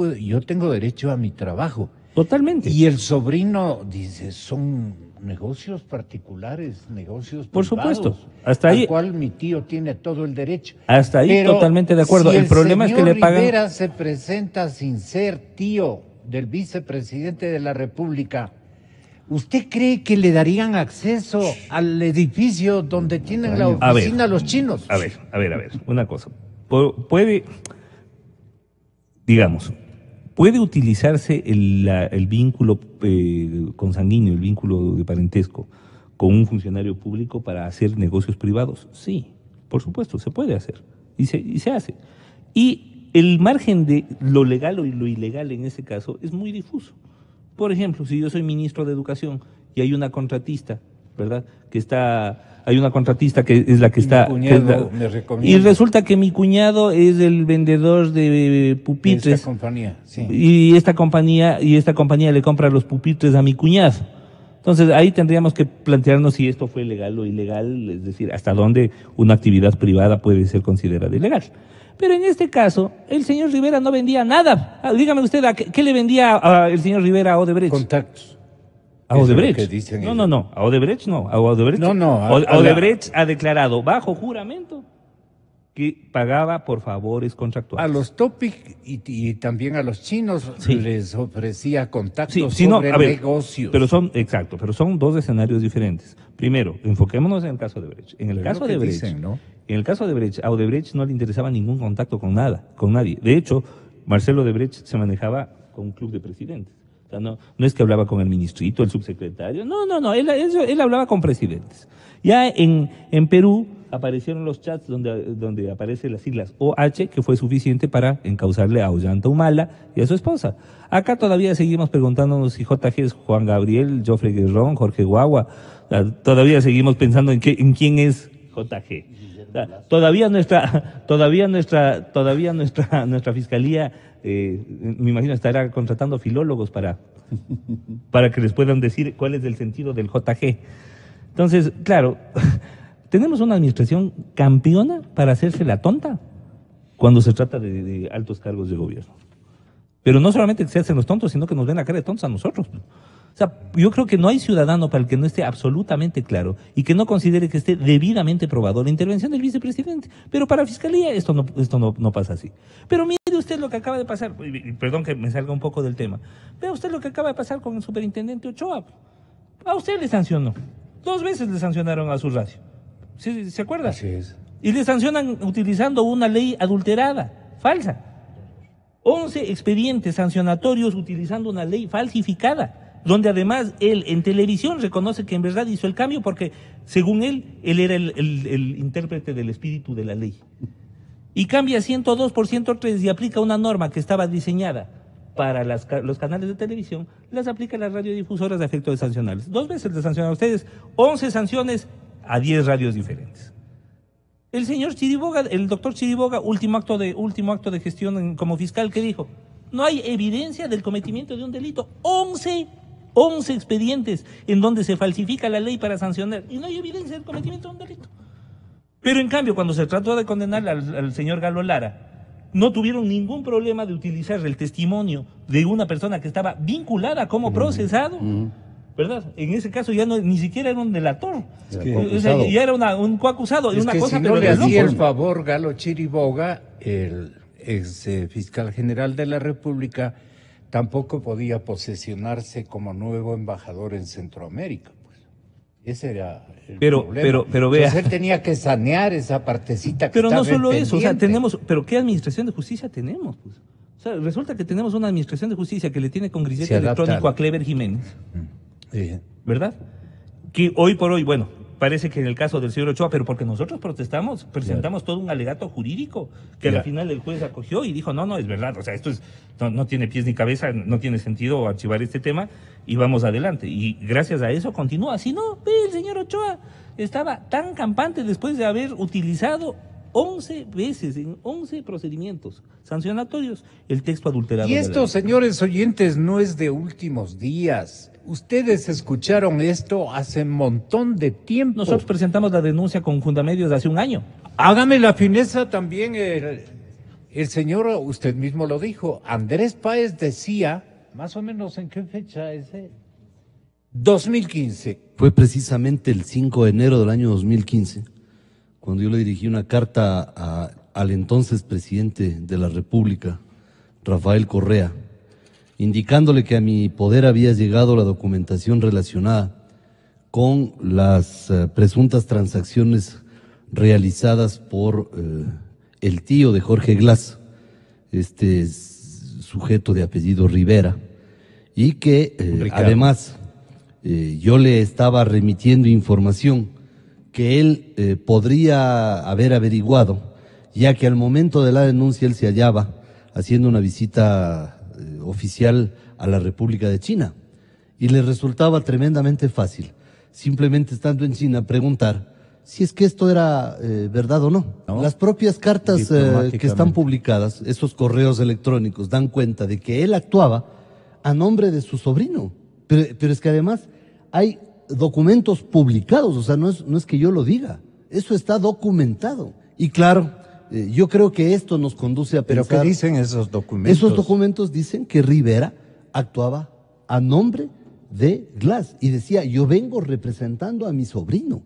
tengo derecho a mi trabajo. Totalmente. Y el sobrino dice, son negocios particulares, negocios por privados, supuesto, hasta ahí, al cual mi tío tiene todo el derecho. Hasta ahí pero totalmente de acuerdo. Si el problema es que le pagan. Rivera se presenta sin ser tío del vicepresidente de la República, ¿usted cree que le darían acceso al edificio donde tienen la oficina los chinos? A ver, una cosa. Puede, digamos, puede utilizarse el vínculo consanguíneo, el vínculo de parentesco con un funcionario público para hacer negocios privados. Sí, por supuesto, se puede hacer y se hace. Y el margen de lo legal y lo ilegal en ese caso es muy difuso. Por ejemplo, si yo soy ministro de Educación y hay una contratista, ¿verdad? Hay una contratista que es la que está... Me recomienda. Y resulta que mi cuñado es el vendedor de pupitres. Esta compañía, sí. Y esta compañía le compra los pupitres a mi cuñado. Entonces ahí tendríamos que plantearnos si esto fue legal o ilegal, es decir, hasta dónde una actividad privada puede ser considerada ilegal. Pero en este caso, el señor Rivera no vendía nada. Dígame usted, ¿qué le vendía el señor Rivera a Odebrecht? Contactos. ¿A Odebrecht? No, a Odebrecht no. A Odebrecht, Odebrecht ha declarado bajo juramento que pagaba por favores contractuales. A los Topic y también a los chinos les ofrecía contactos negocios. Pero son dos escenarios diferentes. Primero, enfoquémonos en el caso de Odebrecht. En el caso de Odebrecht, a Odebrecht no le interesaba ningún contacto con nadie. De hecho, Marcelo Odebrecht se manejaba con un club de presidentes. O sea, no es que hablaba con el ministrito, el subsecretario. No. Él hablaba con presidentes. Ya en Perú, aparecieron los chats donde aparecen las siglas OH, que fue suficiente para encauzarle a Ollanta Humala y a su esposa. Acá todavía seguimos preguntándonos si JG es Juan Gabriel, Joffrey Guerrón, Jorge Guagua. Todavía seguimos pensando en quién es JG. Todavía nuestra fiscalía, me imagino, estará contratando filólogos para que les puedan decir cuál es el sentido del JG. Entonces, claro, tenemos una administración campeona para hacerse la tonta cuando se trata de altos cargos de gobierno. Pero no solamente que se hacen los tontos, sino que nos ven la cara de tontos a nosotros. O sea, yo creo que no hay ciudadano para el que no esté absolutamente claro y que no considere que esté debidamente probado la intervención del vicepresidente. Pero para Fiscalía esto no pasa así. Pero mire usted lo que acaba de pasar, perdón que me salga un poco del tema, vea usted lo que acaba de pasar con el superintendente Ochoa. A usted le sancionó. 2 veces le sancionaron a su radio. ¿Se acuerda? Así es. Y le sancionan utilizando una ley adulterada, falsa. 11 expedientes sancionatorios utilizando una ley falsificada, donde además él en televisión reconoce que en verdad hizo el cambio porque, según él era el intérprete del espíritu de la ley. Y cambia 102 por 103 y aplica una norma que estaba diseñada para los canales de televisión, las aplica a las radiodifusoras de efecto de sancionarles. 2 veces le sancionan a ustedes, 11 sanciones a 10 radios diferentes. El señor Chiriboga, el doctor Chiriboga, último acto de gestión como fiscal, ¿qué dijo? No hay evidencia del cometimiento de un delito. 11 expedientes en donde se falsifica la ley para sancionar y no hay evidencia del cometimiento de un delito. Pero en cambio, cuando se trató de condenar al señor Galo Lara, no tuvieron ningún problema de utilizar el testimonio de una persona que estaba vinculada como procesado, ¿verdad? En ese caso ya ni siquiera era un delator, ya era un coacusado. Es una que cosa, si pero no le de hacía locos. el favor Galo Chiriboga, el ex fiscal general de la República, tampoco podía posesionarse como nuevo embajador en Centroamérica. Ese era el problema. Pero vea. Entonces él tenía que sanear esa partecita que Pero no estaba solo eso, o sea, pendiente. pero ¿qué administración de justicia tenemos? Pues? O sea, resulta que tenemos una administración de justicia que le tiene con grillete Se adapta electrónico al- a Clever Jiménez, ¿verdad? Que hoy por hoy, bueno, parece que en el caso del señor Ochoa, pero porque nosotros presentamos todo un alegato jurídico que al final el juez acogió y dijo, no, es verdad, o sea, esto no tiene pies ni cabeza, no tiene sentido archivar este tema y vamos adelante. Y gracias a eso continúa. Si no, ve, el señor Ochoa estaba tan campante después de haber utilizado 11 veces, en 11 procedimientos sancionatorios, el texto adulterado. Y de la esto, ley. señores oyentes, no es de últimos días. Ustedes escucharon esto hace un montón de tiempo. Nosotros presentamos la denuncia con Fundamedios de hace un año. Hágame la fineza también, el señor, usted mismo lo dijo, Andrés Páez decía, más o menos en qué fecha es 2015. Fue precisamente el 5 de enero del año 2015, cuando yo le dirigí una carta al entonces presidente de la República, Rafael Correa, indicándole que a mi poder había llegado la documentación relacionada con las presuntas transacciones realizadas por el tío de Jorge Glass, este sujeto de apellido Rivera, y que además yo le estaba remitiendo información que él podría haber averiguado, ya que al momento de la denuncia él se hallaba haciendo una visita oficial a la República de China y le resultaba tremendamente fácil, simplemente estando en China, preguntar si es que esto era verdad o no. Las propias cartas que están publicadas, esos correos electrónicos, dan cuenta de que él actuaba a nombre de su sobrino, pero es que además hay documentos publicados, o sea, no es que yo lo diga, eso está documentado. Y claro, yo creo que esto nos conduce a pensar... ¿Pero qué dicen esos documentos? Esos documentos dicen que Rivera actuaba a nombre de Glass y decía, yo vengo representando a mi sobrino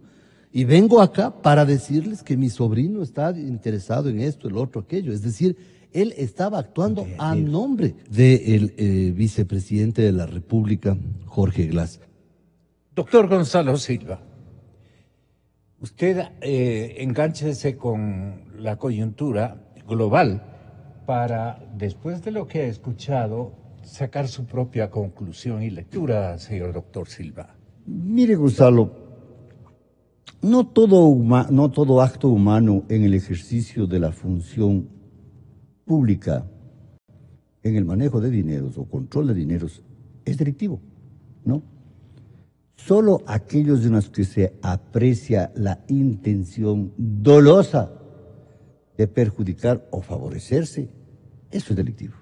y vengo acá para decirles que mi sobrino está interesado en esto, el otro, aquello. Es decir, él estaba actuando a nombre del vicepresidente de la República, Jorge Glass. Doctor Gonzalo Silva, usted engánchese con la coyuntura global para, después de lo que ha escuchado, sacar su propia conclusión y lectura, señor doctor Silva. Mire, Gonzalo, no todo acto humano en el ejercicio de la función pública, en el manejo de dineros o control de dineros, es delictivo, ¿no? Solo aquellos en los que se aprecia la intención dolosa de perjudicar o favorecerse, eso es delictivo.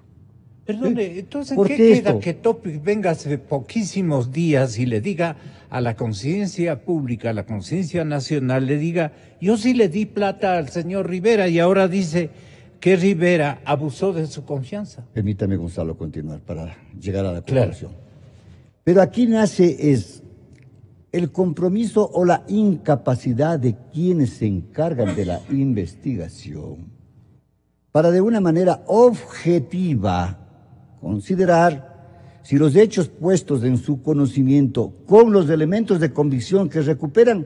Perdone, entonces, ¿por ¿qué qué queda esto? que Topic venga hace poquísimos días y le diga a la conciencia pública, a la conciencia nacional, le diga, yo sí le di plata al señor Rivera y ahora dice que Rivera abusó de su confianza? Permítame, Gonzalo, continuar para llegar a la Claro. conclusión. Pero aquí nace es el compromiso o la incapacidad de quienes se encargan de la investigación para de una manera objetiva considerar si los hechos puestos en su conocimiento con los elementos de convicción que recuperan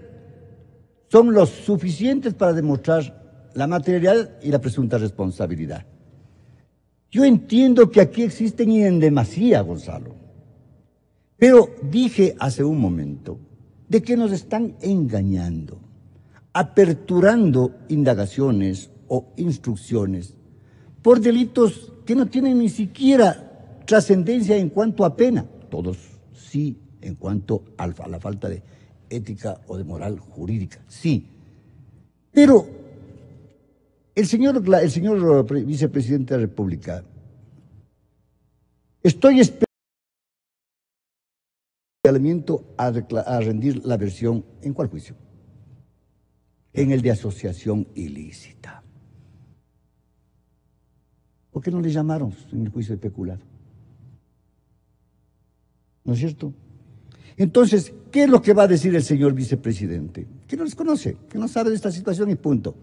son los suficientes para demostrar la materialidad y la presunta responsabilidad. Yo entiendo que aquí existen y en demasía, Gonzalo, pero dije hace un momento de que nos están engañando, aperturando indagaciones o instrucciones por delitos que no tienen ni siquiera trascendencia en cuanto a pena, todos sí en cuanto a la falta de ética o de moral jurídica, sí. Pero el señor vicepresidente de la República, estoy esperando a rendir la versión, ¿en cuál juicio? En el de asociación ilícita. ¿Por qué no le llamaron en el juicio de peculado? ¿No es cierto? Entonces, ¿qué es lo que va a decir el señor vicepresidente? Que no les conoce, que no sabe de esta situación y punto.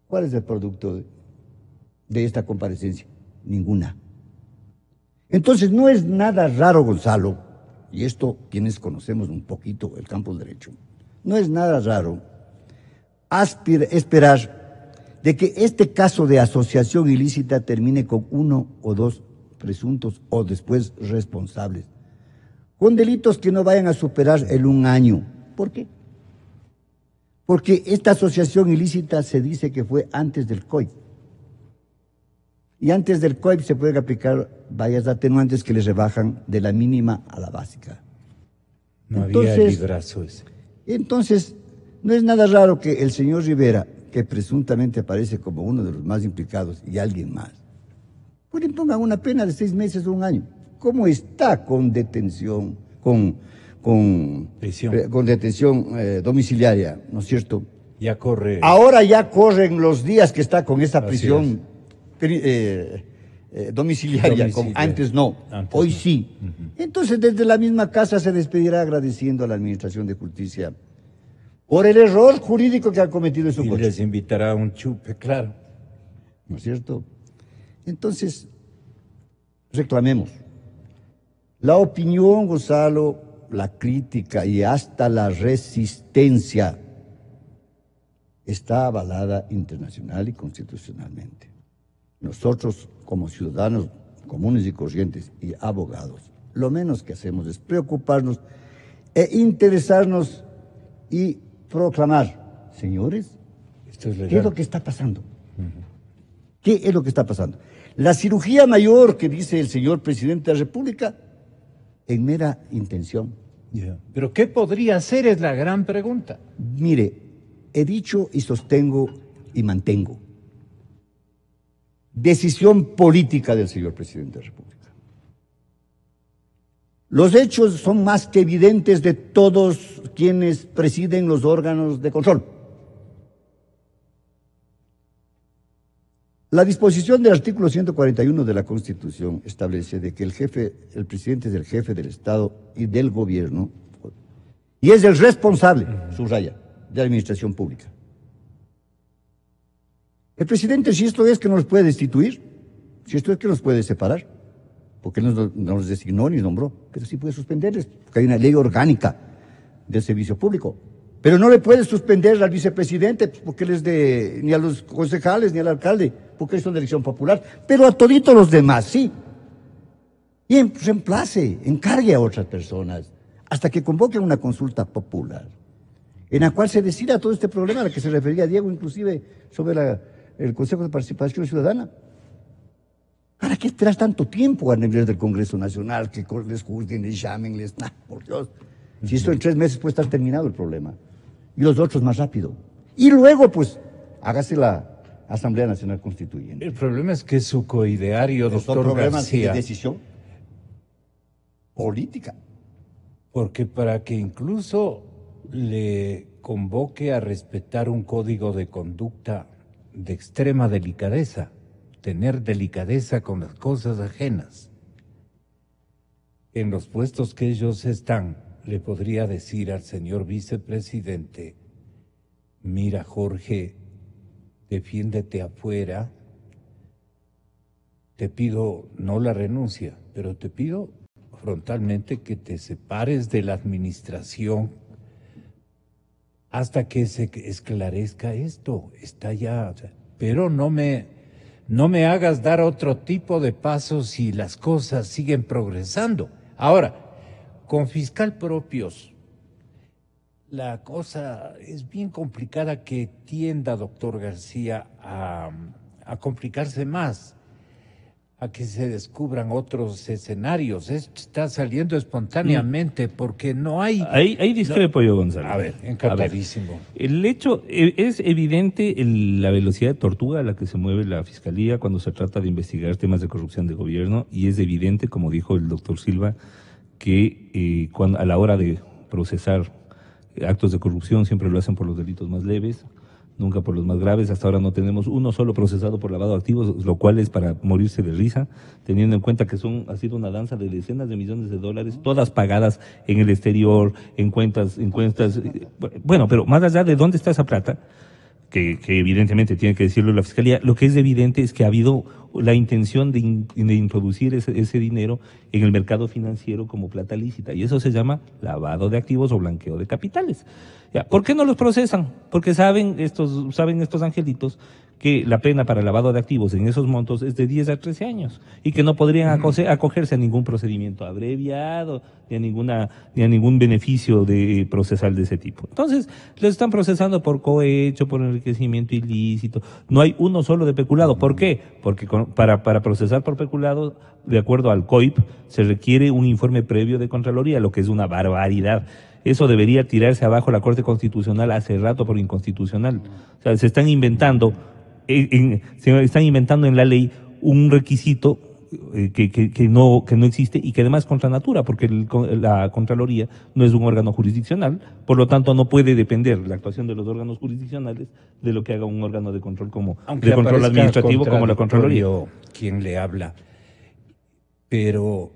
¿Cuál es el producto de esta comparecencia? Ninguna. Entonces, no es nada raro, Gonzalo, y esto quienes conocemos un poquito el campo del derecho, no es nada raro esperar de que este caso de asociación ilícita termine con uno o dos presuntos o después responsables, con delitos que no vayan a superar el 1 año. ¿Por qué? Porque esta asociación ilícita se dice que fue antes del COIP. Y antes del COIP se pueden aplicar varias atenuantes que les rebajan de la mínima a la básica. No había el librazo ese. Entonces, no es nada raro que el señor Rivera, que presuntamente aparece como uno de los más implicados, y alguien más, pues le pongan una pena de 6 meses o 1 año. ¿Cómo está con detención, con detención domiciliaria, ¿no es cierto? Ya corre. Ahora ya corren los días que está con esa prisión domiciliaria, como antes no, hoy sí. Entonces, desde la misma casa se despedirá agradeciendo a la Administración de Justicia por el error jurídico que ha cometido en su coche. Y les invitará a un chupe, claro. ¿No es cierto? Entonces, reclamemos. La opinión, Gonzalo, la crítica y hasta la resistencia está avalada internacional y constitucionalmente. Nosotros, como ciudadanos comunes y corrientes y abogados, lo menos que hacemos es preocuparnos e interesarnos y proclamar, señores, ¿qué es lo que está pasando? ¿Qué es lo que está pasando? La cirugía mayor que dice el señor presidente de la República, en mera intención. ¿Pero qué podría hacer? Es la gran pregunta. Mire, he dicho y sostengo y mantengo. Decisión política del señor presidente de la República. Los hechos son más que evidentes de todos quienes presiden los órganos de control. La disposición del artículo 141 de la Constitución establece de que el presidente es el jefe del Estado y del gobierno y es el responsable, subraya, de la administración pública. El presidente, si esto es que nos puede destituir, si esto es que nos puede separar, porque no nos designó ni nombró, pero sí puede suspenderles, porque hay una ley orgánica del servicio público. Pero no le puede suspender al vicepresidente, porque él es ni a los concejales ni al alcalde, porque son de elección popular, pero a toditos los demás, sí. Y reemplace, encargue a otras personas, hasta que convoquen una consulta popular. en la cual se decida todo este problema al que se refería Diego, inclusive sobre el Consejo de Participación Ciudadana. ¿Para qué esperas tanto tiempo a nivel del Congreso Nacional, que les juzguen, les llamen, por Dios? Si esto en 3 meses puede estar terminado el problema. Y los otros más rápido. Y luego, pues, hágase la Asamblea Nacional Constituyente. El problema es que su coideario, doctor Son problemas García, de decisión política. porque para que incluso le convoque a respetar un código de conducta de extrema delicadeza, tener delicadeza con las cosas ajenas, en los puestos que ellos están, le podría decir al señor vicepresidente: mira, Jorge, defiéndete afuera, te pido no la renuncia, pero te pido frontalmente que te separes de la administración hasta que se esclarezca esto. Está ya, pero no me hagas dar otro tipo de pasos si las cosas siguen progresando. Ahora, con fiscal propios, la cosa es bien complicada, que tienda, doctor García, a complicarse más, a que se descubran otros escenarios. Esto está saliendo espontáneamente porque no hay... Ahí discrepo yo, Gonzalo. A ver, encantadísimo. El hecho, es evidente la velocidad de tortuga a la que se mueve la Fiscalía cuando se trata de investigar temas de corrupción de gobierno, y es evidente, como dijo el doctor Silva, que a la hora de procesar actos de corrupción siempre lo hacen por los delitos más leves, nunca por los más graves. Hasta ahora no tenemos uno solo procesado por lavado de activos, lo cual es para morirse de risa, teniendo en cuenta que ha sido una danza de decenas de millones de dólares, todas pagadas en el exterior, en cuentas. Bueno, pero más allá de dónde está esa plata, que evidentemente tiene que decirlo la Fiscalía, lo que es evidente es que ha habido la intención de introducir ese dinero en el mercado financiero como plata lícita, y eso se llama lavado de activos o blanqueo de capitales. Ya, ¿por qué no los procesan? Porque saben estos angelitos que la pena para lavado de activos en esos montos es de 10 a 13 años y que no podrían acogerse a ningún procedimiento abreviado ni a ningún beneficio procesal de ese tipo. Entonces, los están procesando por cohecho, por enriquecimiento ilícito. No hay uno solo de peculado. ¿Por qué? Porque para procesar por peculado, de acuerdo al COIP, se requiere un informe previo de Contraloría, lo que es una barbaridad. Eso debería tirarse abajo la Corte Constitucional hace rato por inconstitucional. O sea, se están inventando en la ley un requisito que no existe y que además es contra natura, porque la Contraloría no es un órgano jurisdiccional, por lo tanto no puede depender la actuación de los órganos jurisdiccionales de lo que haga un órgano de control de control administrativo como la Contraloría. Quien le habla. Pero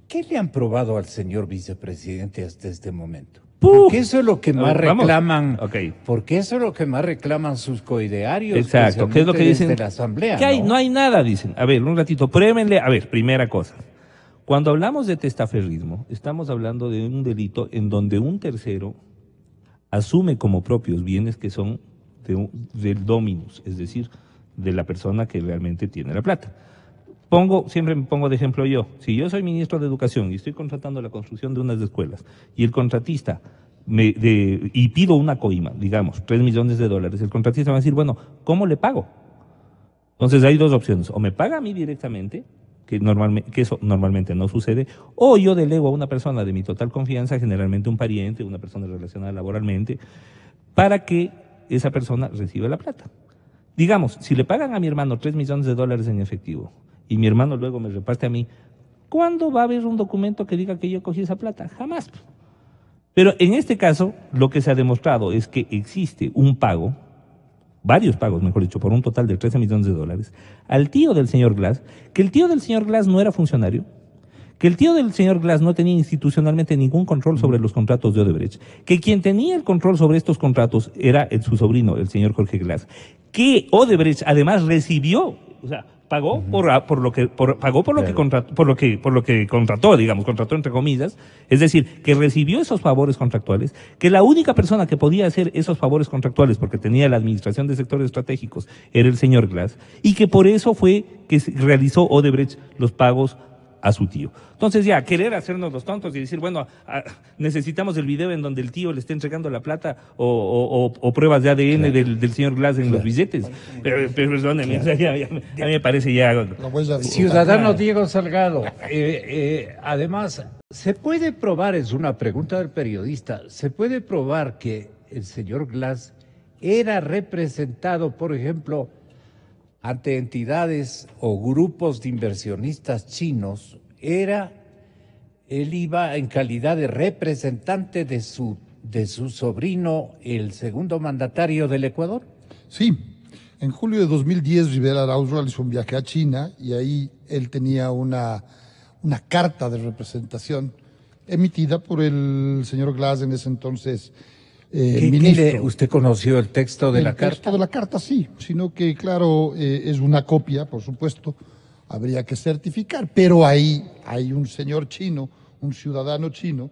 ¿qué le han probado al señor vicepresidente hasta este momento? Porque eso es lo que más reclaman. Okay. Porque eso es lo que más reclaman sus coidearios. Exacto. ¿Qué es lo que dicen? De la Asamblea. ¿Qué no hay nada, dicen. A ver, un ratito, pruébenle. A ver, primera cosa. Cuando hablamos de testaferrismo, estamos hablando de un delito en donde un tercero asume como propios bienes que son del dominus, es decir, de la persona que realmente tiene la plata. Siempre me pongo de ejemplo yo. Si yo soy ministro de Educación y estoy contratando la construcción de unas escuelas y el contratista y pido una coima, digamos, $3 millones, el contratista va a decir, bueno, ¿cómo le pago? Entonces hay dos opciones: o me paga a mí directamente, que eso normalmente no sucede, o yo delego a una persona de mi total confianza, generalmente un pariente, una persona relacionada laboralmente, para que esa persona reciba la plata. Digamos, si le pagan a mi hermano $3 millones en efectivo, y mi hermano luego me reparte a mí, ¿cuándo va a haber un documento que diga que yo cogí esa plata? Jamás. Pero en este caso, lo que se ha demostrado es que existe un pago, varios pagos, mejor dicho, por un total de $13 millones, al tío del señor Glass, que el tío del señor Glass no era funcionario, que el tío del señor Glass no tenía institucionalmente ningún control sobre los contratos de Odebrecht, que quien tenía el control sobre estos contratos era su sobrino, el señor Jorge Glass, que Odebrecht además recibió, o sea, pagó por lo que contrató, digamos, contrató entre comillas, es decir, que recibió esos favores contractuales, que la única persona que podía hacer esos favores contractuales, porque tenía la administración de sectores estratégicos, era el señor Glass, y que por eso fue que realizó Odebrecht los pagos a su tío. Entonces ya, querer hacernos los tontos y decir, bueno, necesitamos el video en donde el tío le está entregando la plata o pruebas de ADN del señor Glass en los billetes. Pero perdónenme, ya me parece ya... Ciudadano Diego Salgado, además, ¿se puede probar, es una pregunta del periodista, ¿se puede probar que el señor Glass era representado, por ejemplo, ante entidades o grupos de inversionistas chinos? Él iba en calidad de representante de su sobrino, el segundo mandatario del Ecuador. Sí, en julio de 2010 Rivera Arauz realizó un viaje a China y ahí él tenía una carta de representación emitida por el señor Glass, en ese entonces ministro. ¿Usted conoció el texto de la carta? El texto de la carta sí, sino que claro, es una copia, por supuesto, habría que certificar, pero ahí hay un señor chino, un ciudadano chino,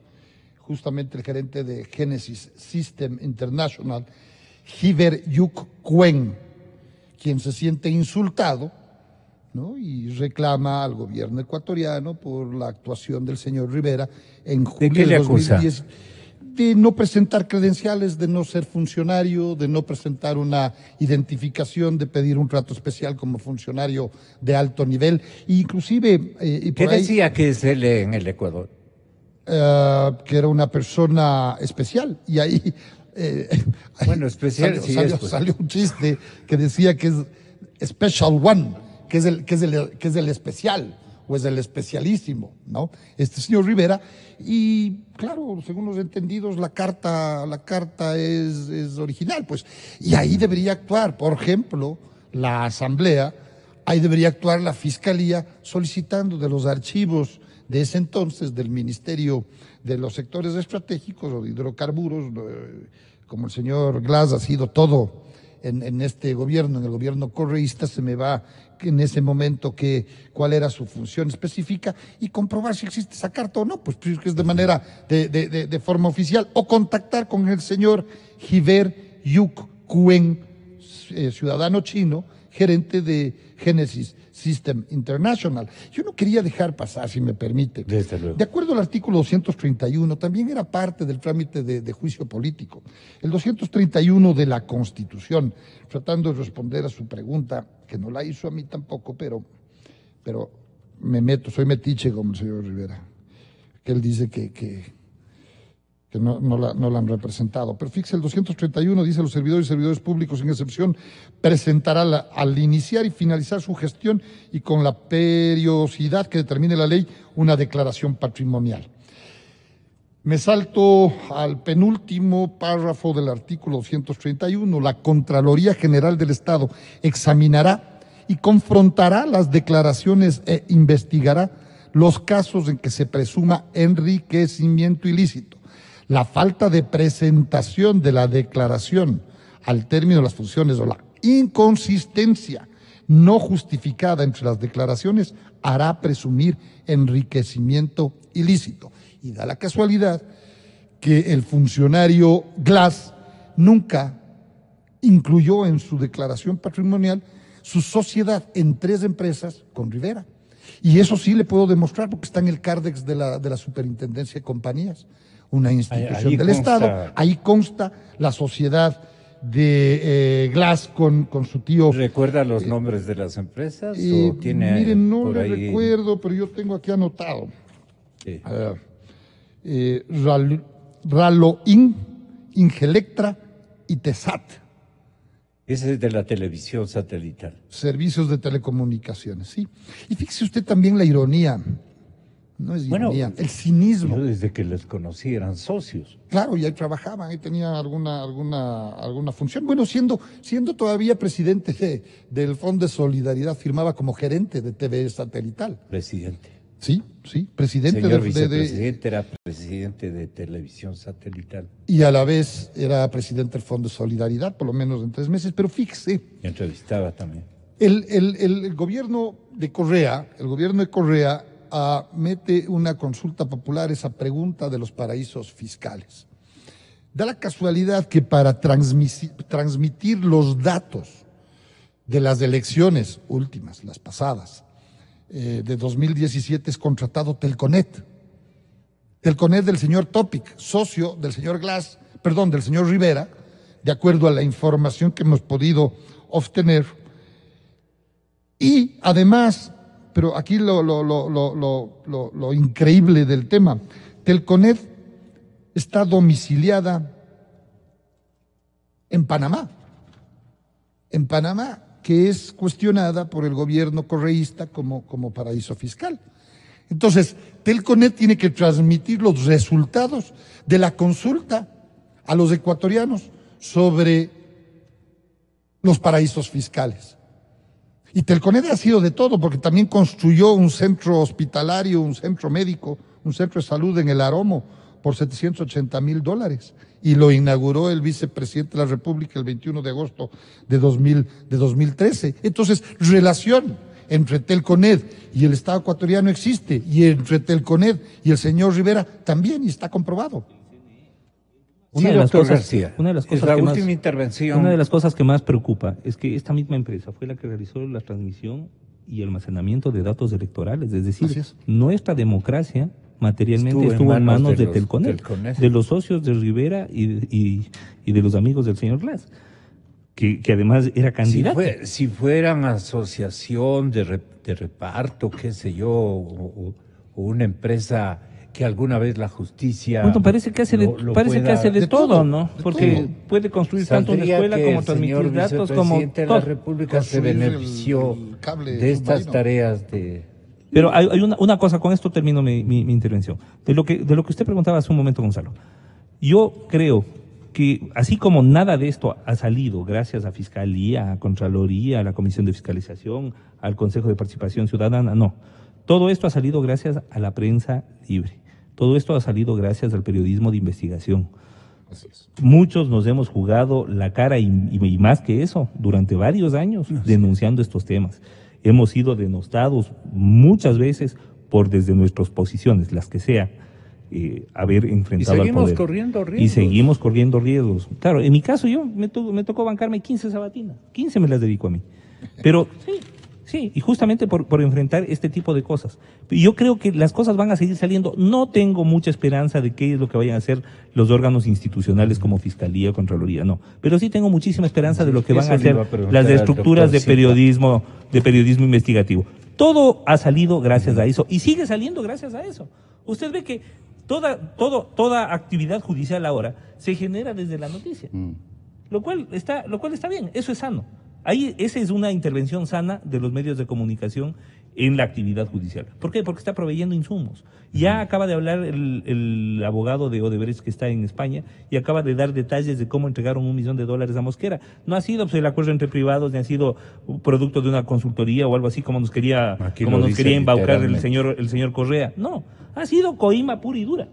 justamente el gerente de Genesis System International, Hiver Yuk Kuen, quien se siente insultado, ¿no? Y reclama al gobierno ecuatoriano por la actuación del señor Rivera en julio de 2010. De no presentar credenciales, de no ser funcionario, de no presentar una identificación, de pedir un trato especial como funcionario de alto nivel, inclusive... ¿Qué decía que es él en el Ecuador? Que era una persona especial, y ahí... bueno, especial salió un chiste que decía que es Special One, que es el especial, o es el especialísimo, ¿no? Este señor Rivera, y claro, según los entendidos, la carta es original, pues, y ahí debería actuar, por ejemplo, la Asamblea, ahí debería actuar la Fiscalía solicitando de los archivos de ese entonces del Ministerio de los Sectores Estratégicos o de Hidrocarburos, como el señor Glass ha sido todo en este gobierno, en el gobierno correísta, se me va en ese momento cuál era su función específica y comprobar si existe esa carta o no, pues que es de manera, de forma oficial, o contactar con el señor Hiver Yuk Kuen, ciudadano chino, gerente de Genesis System International. Yo no quería dejar pasar, si me permite. Desde luego. De acuerdo al artículo 231, también era parte del trámite de juicio político. El 231 de la Constitución, tratando de responder a su pregunta, que no la hizo a mí tampoco, pero soy metiche como el señor Rivera, que él dice que no la han representado. Pero fíjese, el 231 dice: los servidores y servidores públicos, sin excepción, presentará al iniciar y finalizar su gestión y con la periodicidad que determine la ley, una declaración patrimonial. Me salto al penúltimo párrafo del artículo 231. La Contraloría General del Estado examinará y confrontará las declaraciones e investigará los casos en que se presuma enriquecimiento ilícito. La falta de presentación de la declaración al término de las funciones o la inconsistencia no justificada entre las declaraciones hará presumir enriquecimiento ilícito. Y da la casualidad que el funcionario Glass nunca incluyó en su declaración patrimonial su sociedad en 3 empresas con Rivera. Y eso sí le puedo demostrar porque está en el Cardex de la Superintendencia de Compañías, una institución del Estado. Ahí consta la sociedad de Glass con su tío. ¿Recuerda los nombres de las empresas? ¿O tiene miren, no por le ahí... recuerdo, pero yo tengo aquí anotado. Sí. Raloin, Ingelectra y Tesat. Ese es de la televisión satelital. Servicios de telecomunicaciones, sí. Y fíjese usted también la ironía. No es ironía, el cinismo. Yo desde que les conocí eran socios. Claro, y ahí trabajaban, ahí tenían alguna función. Bueno, siendo todavía presidente del Fondo de Solidaridad, firmaba como gerente de TV satelital. Presidente. Sí, presidente. Señor vicepresidente era presidente de televisión satelital. Y a la vez era presidente del Fondo de Solidaridad, por lo menos en 3 meses, pero fíjese. Y entrevistaba también. El gobierno de Correa, mete una consulta popular, esa pregunta de los paraísos fiscales. Da la casualidad que para transmitir los datos de las elecciones últimas, las pasadas, de 2017 es contratado Telconet. Telconet del señor Topic, socio del señor del señor Rivera, de acuerdo a la información que hemos podido obtener. Y además, pero aquí lo increíble del tema, Telconet está domiciliada en Panamá, que es cuestionada por el gobierno correísta como paraíso fiscal. Entonces, Telconet tiene que transmitir los resultados de la consulta a los ecuatorianos sobre los paraísos fiscales. Y Telconet ha sido de todo, porque también construyó un centro hospitalario, un centro médico, un centro de salud en el Aromo por $780,000, y lo inauguró el vicepresidente de la República el 21 de agosto de 2013. Entonces, relación entre Telconet y el Estado ecuatoriano existe, y entre Telconet y el señor Rivera también, y está comprobado. Una de las cosas que más preocupa es que esta misma empresa fue la que realizó la transmisión y almacenamiento de datos electorales, es decir, nuestra democracia materialmente estuvo en manos de Telconet, de los socios de Rivera y de los amigos del señor Glass, que además era candidato. Si fueran asociación de reparto, qué sé yo, o una empresa que alguna vez la justicia... Bueno, parece que hace de todo, ¿no? Porque puede construir tanto una escuela como transmitir datos, como... El presidente de la República se benefició de estas tareas de... Pero hay una cosa, con esto termino mi intervención. De lo que usted preguntaba hace un momento, Gonzalo. Yo creo que así como nada de esto ha salido gracias a Fiscalía, a Contraloría, a la Comisión de Fiscalización, al Consejo de Participación Ciudadana, no. Todo esto ha salido gracias a la prensa libre. Todo esto ha salido gracias al periodismo de investigación. Muchos nos hemos jugado la cara y más que eso durante varios años denunciando estos temas. Hemos sido denostados muchas veces desde nuestras posiciones, las que sea, haber enfrentado al poder. Y seguimos corriendo riesgos. Claro, en mi caso me tocó bancarme 15 sabatinas. 15 me las dedico a mí. Pero sí, y justamente por enfrentar este tipo de cosas. Yo creo que las cosas van a seguir saliendo. No tengo mucha esperanza de qué es lo que vayan a hacer los órganos institucionales como Fiscalía o Contraloría, no. Pero sí tengo muchísima esperanza de lo que van a hacer las estructuras de periodismo investigativo. Todo ha salido gracias a eso y sigue saliendo gracias a eso. Usted ve que toda actividad judicial ahora se genera desde la noticia, lo cual está bien, eso es sano. Esa es una intervención sana de los medios de comunicación en la actividad judicial. ¿Por qué? Porque está proveyendo insumos. Ya acaba de hablar el abogado de Odebrecht que está en España y acaba de dar detalles de cómo entregaron $1 millón a Mosquera. No ha sido el acuerdo entre privados, ni ha sido un producto de una consultoría o algo así como nos quería embaucar el señor Correa. No, ha sido coima pura y dura.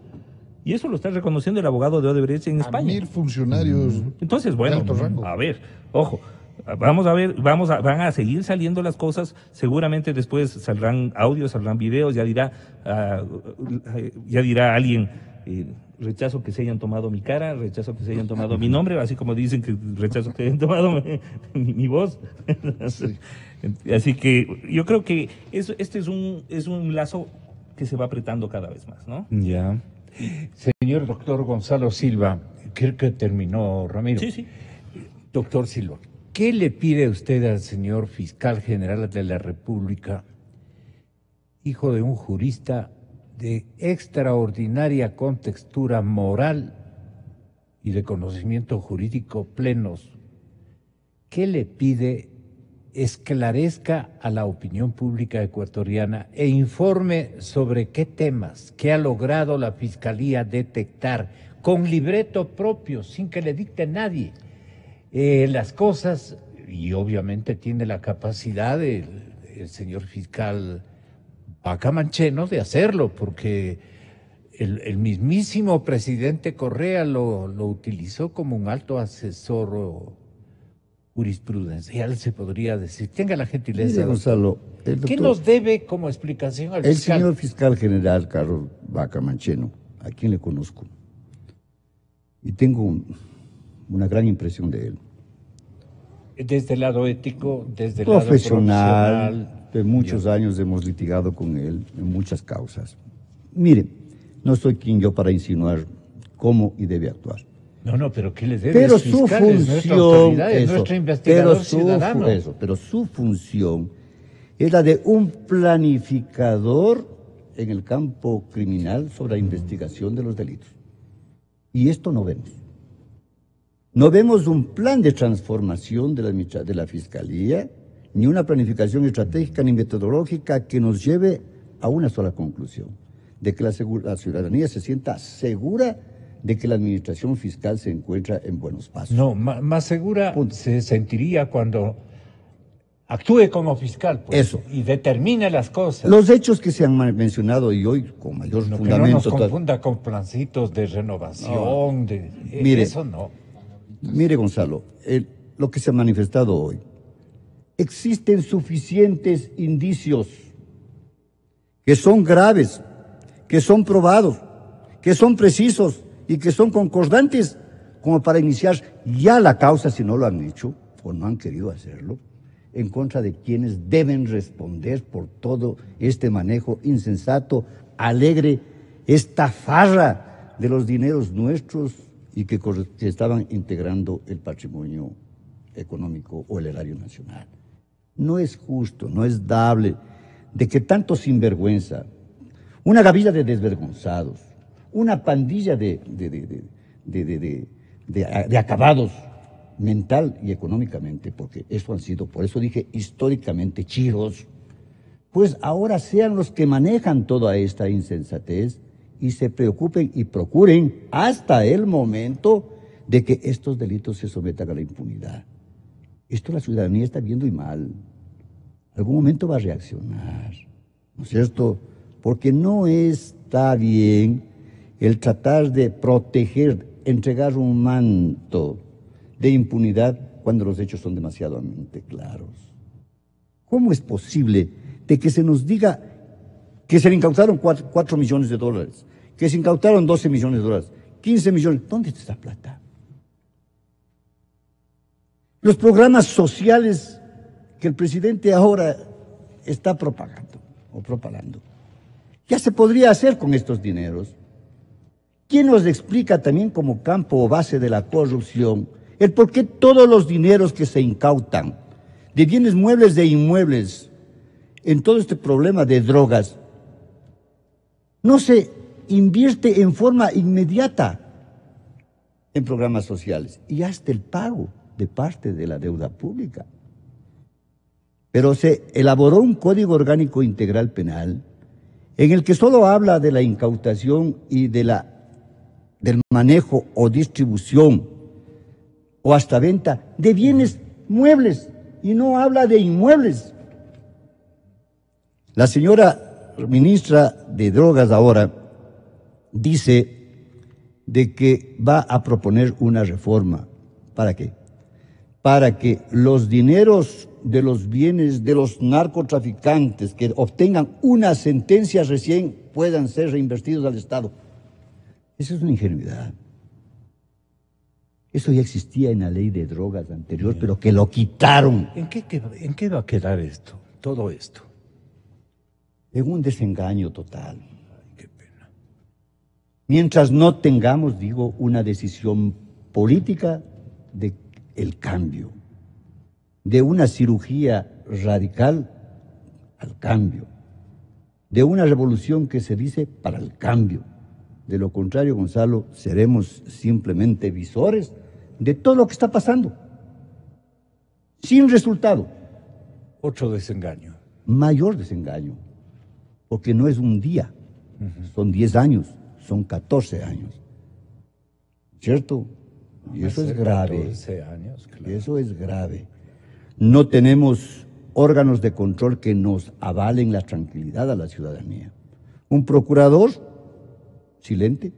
Y eso lo está reconociendo el abogado de Odebrecht en España. 1,000 funcionarios. Entonces, bueno, a ver, ojo. Vamos a ver, van a seguir saliendo las cosas, seguramente después saldrán audios, saldrán videos, ya dirá alguien, rechazo que se hayan tomado mi cara, rechazo que se hayan tomado mi nombre, así como dicen que rechazo que hayan tomado mi voz. Sí. Así que yo creo que este es un lazo que se va apretando cada vez más, ¿no? Ya. Señor doctor Gonzalo Silva, creo que terminó, Ramiro. Sí. Doctor Silva, ¿qué le pide usted al señor fiscal general de la República, hijo de un jurista de extraordinaria contextura moral y de conocimiento jurídico plenos? ¿Qué le pide? Esclarezca a la opinión pública ecuatoriana e informe sobre qué temas que ha logrado la Fiscalía detectar con libreto propio, sin que le dicte nadie. Las cosas, y obviamente tiene la capacidad el señor fiscal Vaca Mancheno de hacerlo, porque el mismísimo presidente Correa lo utilizó como un alto asesor jurisprudencial, se podría decir. Tenga la gentileza. Mire, Gonzalo, ¿qué nos debe como explicación al fiscal? El señor fiscal general Carlos Vaca Mancheno, a quien le conozco, y tengo una gran impresión de él. Desde el lado ético, desde el profesional, lado De muchos años hemos litigado con él en muchas causas. Mire, no soy quien yo para insinuar cómo y debe actuar. No, pero ¿qué les debe? Pero su función, nuestro investigador ciudadano. Pero su función es la de un planificador en el campo criminal sobre la investigación de los delitos. Y esto no vemos. No vemos un plan de transformación de la Fiscalía, ni una planificación estratégica ni metodológica que nos lleve a una sola conclusión, de que la ciudadanía se sienta segura de que la administración fiscal se encuentra en buenos pasos. No, más segura se sentiría cuando actúe como fiscal, pues, eso, y determine las cosas. Los hechos que se han mencionado y hoy con mayor fundamento... Que no nos confunda con plancitos de renovación, mire, eso no. Mire, Gonzalo, lo que se ha manifestado hoy, existen suficientes indicios que son graves, que son probados, que son precisos y que son concordantes como para iniciar ya la causa, si no lo han hecho o no han querido hacerlo, en contra de quienes deben responder por todo este manejo insensato, alegre, esta farra de los dineros nuestros y que estaban integrando el patrimonio económico o el erario nacional. No es justo, no es dable de que tanto sinvergüenza, una gavilla de desvergonzados, una pandilla de acabados mental y económicamente, porque eso han sido, por eso dije históricamente, chiros, pues ahora sean los que manejan toda esta insensatez y se preocupen y procuren hasta el momento de que estos delitos se sometan a la impunidad. Esto la ciudadanía está viendo y mal. Algún momento va a reaccionar, ¿no es cierto? Porque no está bien el tratar de proteger, entregar un manto de impunidad cuando los hechos son demasiadamente claros. ¿Cómo es posible de que se nos diga que se le incautaron 4 millones de dólares, que se incautaron 12 millones de dólares, 15 millones? ¿Dónde está esa plata? Los programas sociales que el presidente ahora está propagando, ya se podría hacer con estos dineros. ¿Quién nos explica también como campo o base de la corrupción el por qué todos los dineros que se incautan de bienes muebles e inmuebles en todo este problema de drogas no se invierte en forma inmediata en programas sociales y hasta el pago de parte de la deuda pública? Pero se elaboró un Código Orgánico Integral Penal en el que solo habla de la incautación y del manejo o distribución o hasta venta de bienes muebles y no habla de inmuebles. La señora ministra de Drogas ahora dice de que va a proponer una reforma. ¿Para qué? Para que los dineros de los bienes de los narcotraficantes que obtengan una sentencia recién puedan ser reinvertidos al Estado. Eso es una ingenuidad. Eso ya existía en la ley de drogas anterior, pero que lo quitaron. ¿En qué va a quedar esto, todo esto? En un desengaño total. Qué pena. Mientras no tengamos, digo, una decisión política de el cambio, de una cirugía radical al cambio, de una revolución que se dice para el cambio. De lo contrario, Gonzalo, seremos simplemente visores de todo lo que está pasando, sin resultado. Otro desengaño. Mayor desengaño, porque no es un día, son 10 años, son 14 años, ¿cierto? Y eso es grave. 14 años, claro. Eso es grave. No tenemos órganos de control que nos avalen la tranquilidad a la ciudadanía. Un procurador silente,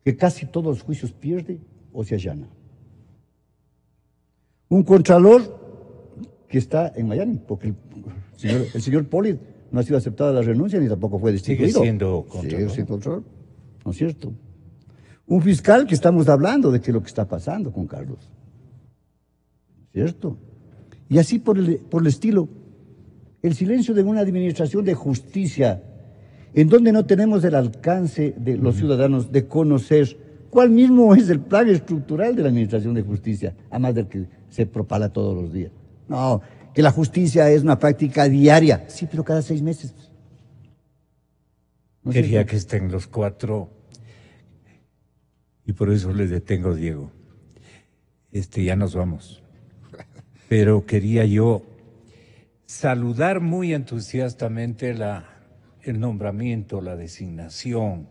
que casi todos los juicios pierde o se allana. Un contralor que está en Miami, porque el señor Poli no ha sido aceptada la renuncia ni tampoco fue destituido. Sigue siendo contralor. Sigue siendo contralor, ¿no es cierto? Un fiscal que estamos hablando de qué es lo que está pasando con Carlos, ¿no es cierto? Y así por el estilo. El silencio de una administración de justicia en donde no tenemos el alcance de los ciudadanos de conocer cuál mismo es el plan estructural de la administración de justicia, además del que se propala todos los días. No, que la justicia es una práctica diaria. Sí, pero cada 6 meses. No quería que estén los 4 y por eso les detengo, Diego. Ya nos vamos. Pero quería yo saludar muy entusiastamente el nombramiento, la designación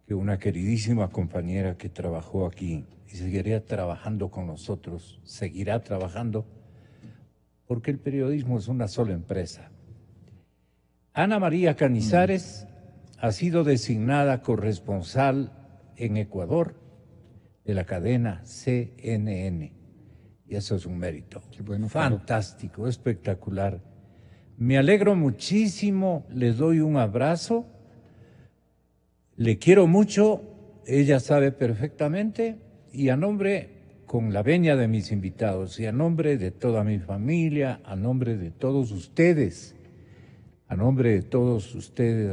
que una queridísima compañera que trabajó aquí y seguirá trabajando con nosotros, seguirá trabajando, porque el periodismo es una sola empresa. Ana María Canizares ha sido designada corresponsal en Ecuador de la cadena CNN. Y eso es un mérito. Qué bueno, fantástico, espectacular. Me alegro muchísimo, le doy un abrazo, le quiero mucho, ella sabe perfectamente, y a nombre, con la venia de mis invitados, y a nombre de toda mi familia, a nombre de todos ustedes,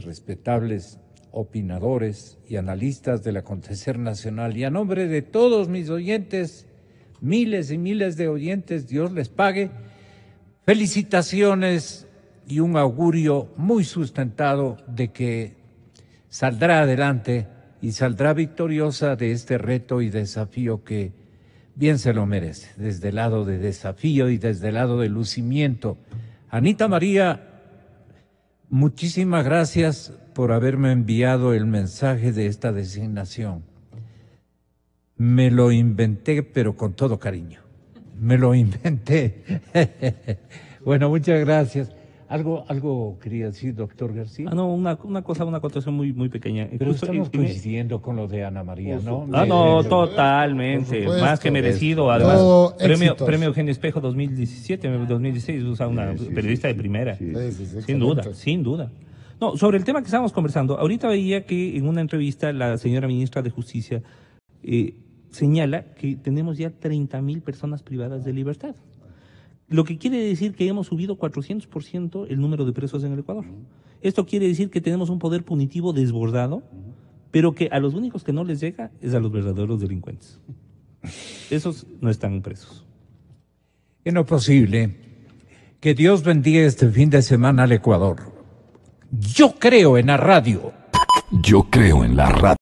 respetables opinadores y analistas del acontecer nacional, y a nombre de todos mis oyentes, miles y miles de oyentes, Dios les pague, felicitaciones y un augurio muy sustentado de que saldrá adelante y saldrá victoriosa de este reto y desafío que bien se lo merece, desde el lado de desafío y desde el lado de lucimiento. Anita María, muchísimas gracias por haberme enviado el mensaje de esta designación. Me lo inventé, pero con todo cariño. Me lo inventé. Bueno, muchas gracias. ¿Algo quería decir, doctor García? No, una acotación muy pequeña. Pero estamos coincidiendo con lo de Ana María, ¿no? No, totalmente. Más que merecido. Además, premio Eugenio Espejo 2017, 2016, o sea, una periodista de primera. Sin duda. No, sobre el tema que estábamos conversando, ahorita veía que en una entrevista la señora ministra de Justicia señala que tenemos ya 30.000 personas privadas de libertad. Lo que quiere decir que hemos subido 400% el número de presos en el Ecuador. Esto quiere decir que tenemos un poder punitivo desbordado, pero que a los únicos que no les llega es a los verdaderos delincuentes. Esos no están presos. En lo posible, que Dios bendiga este fin de semana al Ecuador. Yo creo en la radio. Yo creo en la radio.